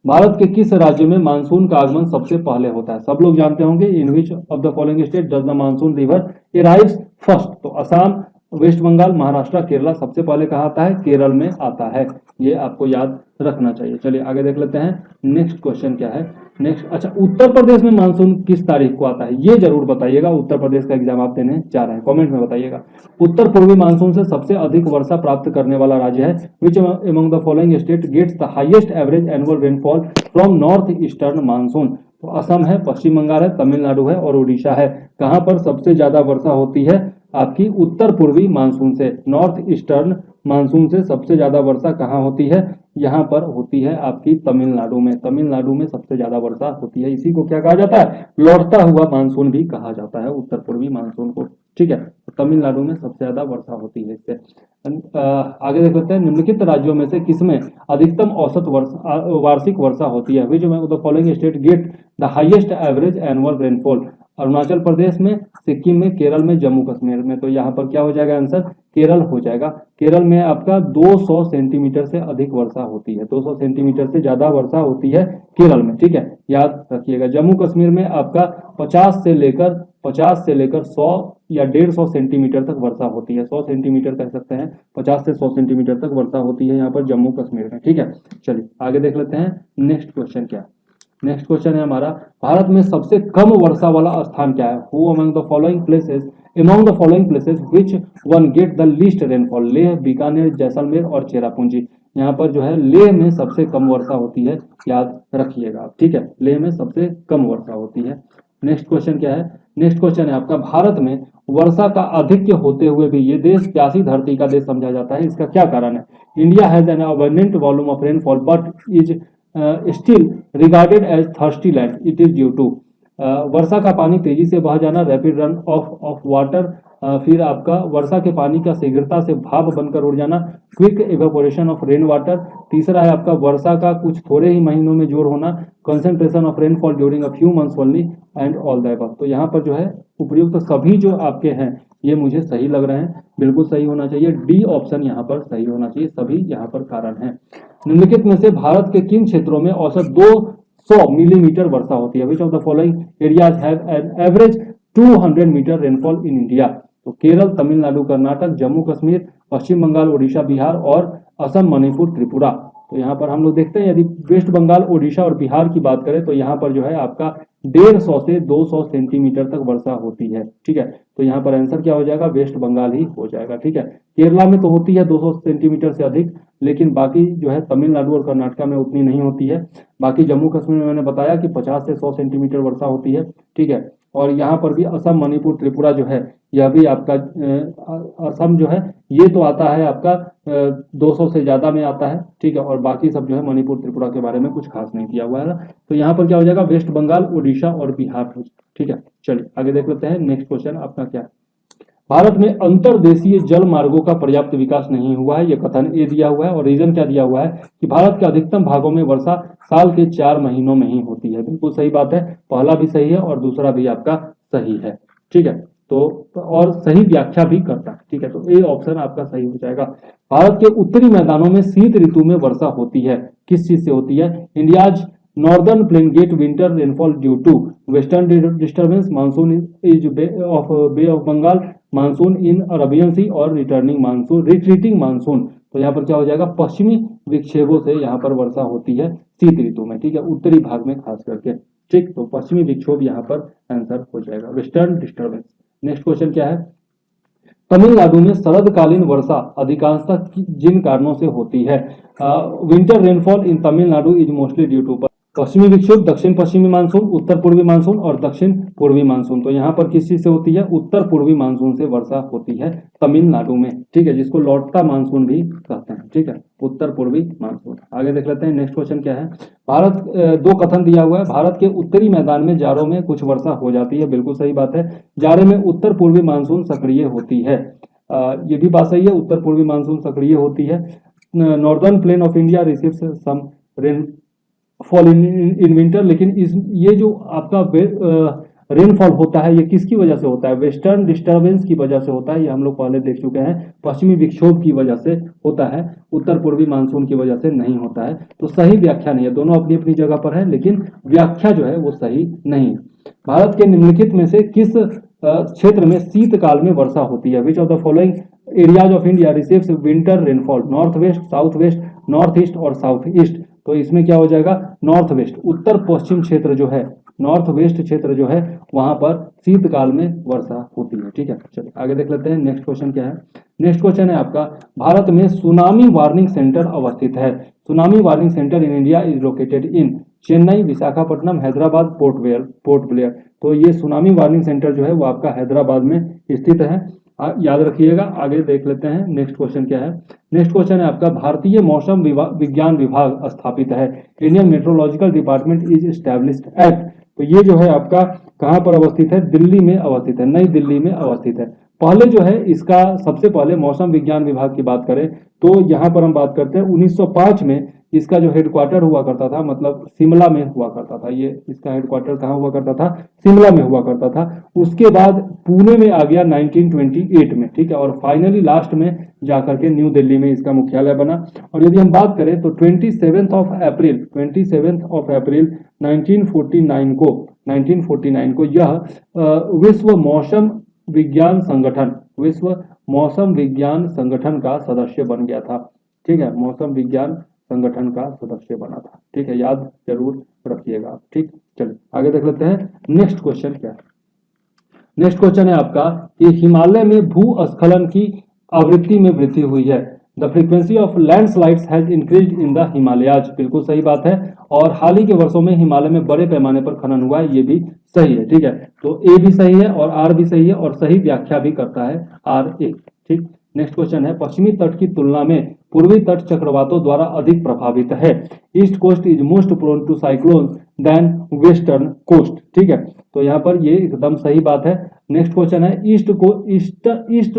भारत के किस राज्य में मानसून का आगमन सबसे पहले होता है? सब लोग जानते होंगे, in which of the following state does the monsoon river arrives first? तो असम, वेस्ट बंगाल, महाराष्ट्र, केरला। सबसे पहले कहाँ आता है? केरल में आता है। ये आपको याद रखना चाहिए। चलिए आगे देख लेते हैं नेक्स्ट क्वेश्चन क्या है। नेक्स्ट, अच्छा, उत्तर प्रदेश में मानसून किस तारीख को आता है? ये जरूर बताइएगा। उत्तर प्रदेश का एग्जाम आप देने जा रहे हैं, कमेंट में बताइएगा। उत्तर पूर्वी मानसून से सबसे अधिक वर्षा प्राप्त करने वाला राज्य है? Which among the following state gets the highest average annual rainfall from north eastern monsoon? तो असम है, पश्चिम बंगाल है, तमिलनाडु है और उड़ीसा है। कहां पर सबसे ज्यादा वर्षा होती है? आपकी उत्तर पूर्वी मानसून से, नॉर्थ ईस्टर्न मानसून से सबसे ज्यादा वर्षा कहाँ होती है? यहाँ पर होती है आपकी तमिलनाडु में। तमिलनाडु में सबसे ज्यादा वर्षा होती है। इसी को क्या कहा जाता है? लौटता हुआ मानसून भी कहा जाता है उत्तर पूर्वी मानसून को। ठीक है, तो तमिलनाडु में सबसे ज्यादा वर्षा होती है इससे। आगे देख लेते हैं, निम्नलिखित राज्यों में से किसमें अधिकतम औसत वार्षिक वर्षा होती है? Which the following state get the highest average annual rainfall? Arunachal Pradesh में, सिक्किम में, केरल में, जम्मू कश्मीर में। तो यहाँ पर क्या हो जाएगा आंसर, केरल हो जाएगा। केरल में आपका 200 सेंटीमीटर से अधिक वर्षा होती है, 200 सेंटीमीटर से ज्यादा वर्षा होती है केरल में, ठीक है, याद रखिएगा। जम्मू कश्मीर में आपका 50 से लेकर 100 या 150 सेंटीमीटर तक वर्षा होती है, 100 सेंटीमीटर कह सकते हैं, 50 से 100 सेंटीमीटर तक वर्षा होती है यहाँ पर जम्मू कश्मीर में, ठीक है। चलिए आगे देख लेते हैं नेक्स्ट क्वेश्चन क्या है। नेक्स्ट क्वेश्चन है हमारा, भारत में सबसे कम वर्षा वाला स्थान क्या है? Who among the following places which one get the least rainfall? Leh, Bikaner, Jaisalmer और चेरापूंजी। यहाँ पर जो है लेह में सबसे कम वर्षा होती है, याद रखिएगा आप, ठीक है, लेह में सबसे कम वर्षा होती है। नेक्स्ट क्वेश्चन क्या है? नेक्स्ट क्वेश्चन है आपका, भारत में वर्षा का आधिक्य होते हुए भी ये देश प्यासी धरती का देश समझा जाता है, इसका क्या कारण है? India has an abundant volume of rainfall but is still regarded as thirsty land, it is due to. वर्षा का पानी तेजी से बह जाना, रैपिड रन ऑफ वाटर, फिर आपका वर्षा के पानी का शीघ्रता से भाप बनकर उड़ जाना, quick evaporation of rain water. तीसरा है आपका वर्षा का कुछ थोड़े ही महीनों में जोर होना, concentration of rainfall during a few months only and all the above. तो यहाँ पर जो है उपयुक्त तो सभी जो आपके हैं ये मुझे सही लग रहे हैं, बिल्कुल सही होना चाहिए, डी ऑप्शन यहाँ पर सही होना चाहिए, सभी यहाँ पर कारण है। निम्नलिखित में से भारत के किन क्षेत्रों में औसत 200 मिलीमीटर वर्षा होती है? Which of the following areas have an average 200 metre rainfall in India? तो केरल, तमिलनाडु, कर्नाटक, जम्मू कश्मीर, पश्चिम बंगाल, ओडिशा, बिहार और असम, मणिपुर, त्रिपुरा। तो यहाँ पर हम लोग देखते हैं यदि वेस्ट बंगाल, ओडिशा और बिहार की बात करें तो यहाँ पर जो है आपका 150 से 200 सेंटीमीटर तक वर्षा होती है, ठीक है। तो यहाँ पर आंसर क्या हो जाएगा? वेस्ट बंगाल ही हो जाएगा, ठीक है। केरला में तो होती है 200 सेंटीमीटर से अधिक, लेकिन बाकी जो है तमिलनाडु और कर्नाटक में उतनी नहीं होती है। बाकी जम्मू कश्मीर में मैंने बताया कि 50 से 100 सेंटीमीटर वर्षा होती है, ठीक है। और यहाँ पर भी असम, मणिपुर, त्रिपुरा जो है यह भी आपका असम जो है ये तो आता है आपका 200 से ज्यादा में आता है, ठीक है। और बाकी सब जो है मणिपुर, त्रिपुरा के बारे में कुछ खास नहीं किया हुआ है ना। तो यहाँ पर क्या हो जाएगा? वेस्ट बंगाल, उड़ीसा और बिहार, ठीक है। चलिए आगे देख लेते हैं नेक्स्ट क्वेश्चन आपका क्या है। भारत में अंतर्देशीय जल मार्गों का पर्याप्त विकास नहीं हुआ है, यह कथन ए दिया हुआ है। और रीजन क्या दिया हुआ है कि भारत के अधिकतम भागों में वर्षा साल के 4 महीनों में ही होती है। बिल्कुल सही बात है, पहला भी सही है और दूसरा भी आपका सही है, ठीक है। तो और सही व्याख्या भी करता है, ठीक है। तो ए ऑप्शन आपका सही हो जाएगा। भारत के उत्तरी मैदानों में शीत ऋतु में वर्षा होती है, किस चीज से होती है? India's northern plain get winter rainfall due to western disturbance, monsoon is Bay of Bengal, monsoon in Arabian Sea और रिट्रीटिंग मानसून। तो यहाँ पर क्या हो जाएगा? पश्चिमी विक्षेपों से यहाँ पर वर्षा होती है शीत ऋतु में, ठीक है, उत्तरी भाग में खास करके, ठीक। तो पश्चिमी विक्षोभ यहाँ पर आंसर हो जाएगा, वेस्टर्न डिस्टर्बेंस। नेक्स्ट क्वेश्चन क्या है? तमिलनाडु में शरदकालीन वर्षा अधिकांशतः जिन कारणों से होती है? Winter rainfall in Tamil Nadu is mostly due to पश्चिमी विक्षोभ, दक्षिण पश्चिमी मानसून, उत्तर पूर्वी मानसून और दक्षिण पूर्वी मानसून। तो यहाँ पर किस चीज से होती है? उत्तर पूर्वी मानसून से वर्षा होती है तमिलनाडु में, ठीक है, जिसको लौटता मानसून भी कहते हैं, ठीक है, उत्तर पूर्वी मानसून। आगे देख लेते हैं नेक्स्ट क्वेश्चन क्या है। भारत दो कथन दिया हुआ है, भारत के उत्तरी मैदान में जाड़ों में कुछ वर्षा हो जाती है, बिल्कुल सही बात है। जाड़े में उत्तर पूर्वी मानसून सक्रिय होती है, ये भी बात सही है, उत्तर पूर्वी मानसून सक्रिय होती है। Northern plain of India receives some rain fall in winter, लेकिन ये जो आपका रेनफॉल होता है ये किसकी वजह से होता है? वेस्टर्न डिस्टर्बेंस की वजह से होता है, ये हम लोग पहले देख चुके हैं, पश्चिमी विक्षोभ की वजह से होता है, उत्तर पूर्वी मानसून की वजह से नहीं होता है। तो सही व्याख्या नहीं है, दोनों अपनी अपनी जगह पर है, लेकिन व्याख्या जो है वो सही नहीं है। भारत के निम्नलिखित में से किस क्षेत्र में शीतकाल में वर्षा होती है? Which of the following areas of India receives winter rainfall? North west, south west, north east और साउथ ईस्ट। तो इसमें क्या हो जाएगा? नॉर्थ वेस्ट, उत्तर पश्चिम क्षेत्र जो है, नॉर्थ वेस्ट क्षेत्र जो है वहां पर शीतकाल में वर्षा होती है, ठीक है। चलिए आगे देख लेते हैं नेक्स्ट क्वेश्चन क्या है। नेक्स्ट क्वेश्चन है आपका, भारत में सुनामी वार्निंग सेंटर अवस्थित है। Tsunami warning centre in India is located in Chennai, Visakhapatnam, Hyderabad, port Blair. तो ये सुनामी वार्निंग सेंटर जो है वो आपका हैदराबाद में स्थित है, याद रखिएगा। आगे देख लेते हैं नेक्स्ट क्वेश्चन क्या है। नेक्स्ट क्वेश्चन है आपका, भारतीय मौसम विज्ञान विभाग स्थापित है। Indian meteorological department is established at. तो ये जो है आपका कहाँ पर अवस्थित है? दिल्ली में अवस्थित है, नई दिल्ली में अवस्थित है। पहले जो है इसका सबसे पहले मौसम विज्ञान विभाग की बात करें तो यहाँ पर हम बात करते हैं 1905 में इसका जो हेडक्वार्टर हुआ करता था मतलब शिमला में हुआ करता था। ये इसका हेडक्वार्टर कहाँ हुआ करता था? शिमला में हुआ करता था। उसके बाद पुणे में आ गया 1928 में, ठीक है, और फाइनली लास्ट में जाकर के न्यू दिल्ली में इसका मुख्यालय बना। और यदि हम बात करें तो 27 अप्रैल 1949 को यह विश्व मौसम विज्ञान संगठन का सदस्य बन गया था। ठीक है, मौसम विज्ञान संगठन का सदस्य बना था। ठीक है, याद जरूर रखिएगा। ठीक, चलिए आगे देख लेते हैं नेक्स्ट क्वेश्चन क्या है। नेक्स्ट क्वेश्चन है आपका कि हिमालय में भूस्खलन की आवृत्ति में वृद्धि हुई है। The frequency of landslides has increased in the Himalayas. बिल्कुल सही बात है। और हाल ही के वर्षों में हिमालय में बड़े पैमाने पर खनन हुआ है, ये भी सही है। ठीक है, तो ए भी सही है और आर भी सही है और सही व्याख्या भी करता है आर ए। ठीक, नेक्स्ट क्वेश्चन है पश्चिमी तट की तुलना में पूर्वी तट चक्रवातों द्वारा अधिक प्रभावित है। East coast is most prone to cyclone than western coast. ठीक है, तो यहाँ पर ये एकदम सही बात है। नेक्स्ट क्वेश्चन है east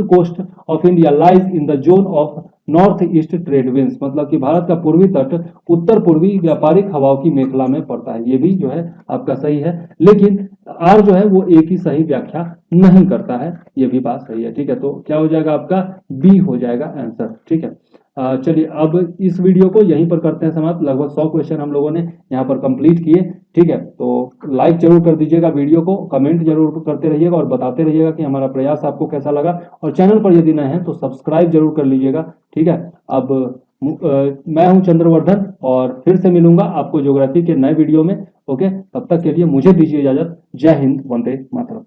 coast of India lies in the zone of north east trade winds, मतलब कि भारत का पूर्वी तट उत्तर पूर्वी व्यापारिक हवाओं की मेखला में पड़ता है। ये भी जो है आपका सही है, लेकिन आर जो है वो एक ही सही व्याख्या नहीं करता है, ये भी बात सही है। ठीक है, तो क्या हो जाएगा आपका? बी हो जाएगा आंसर। ठीक है, चलिए अब इस वीडियो को यहीं पर करते हैं समाप्त। लगभग 100 क्वेश्चन हम लोगों ने यहाँ पर कंप्लीट किए। ठीक है, तो लाइक जरूर कर दीजिएगा वीडियो को, कमेंट जरूर करते रहिएगा और बताते रहिएगा कि हमारा प्रयास आपको कैसा लगा। और चैनल पर यदि नए हैं तो सब्सक्राइब जरूर कर लीजिएगा। ठीक है, अब मैं हूं चंद्रवर्धन और फिर से मिलूंगा आपको ज्योग्राफी के नए वीडियो में। ओके, तब तक के लिए मुझे दीजिए इजाजत। जय हिंद, वंदे मातरम।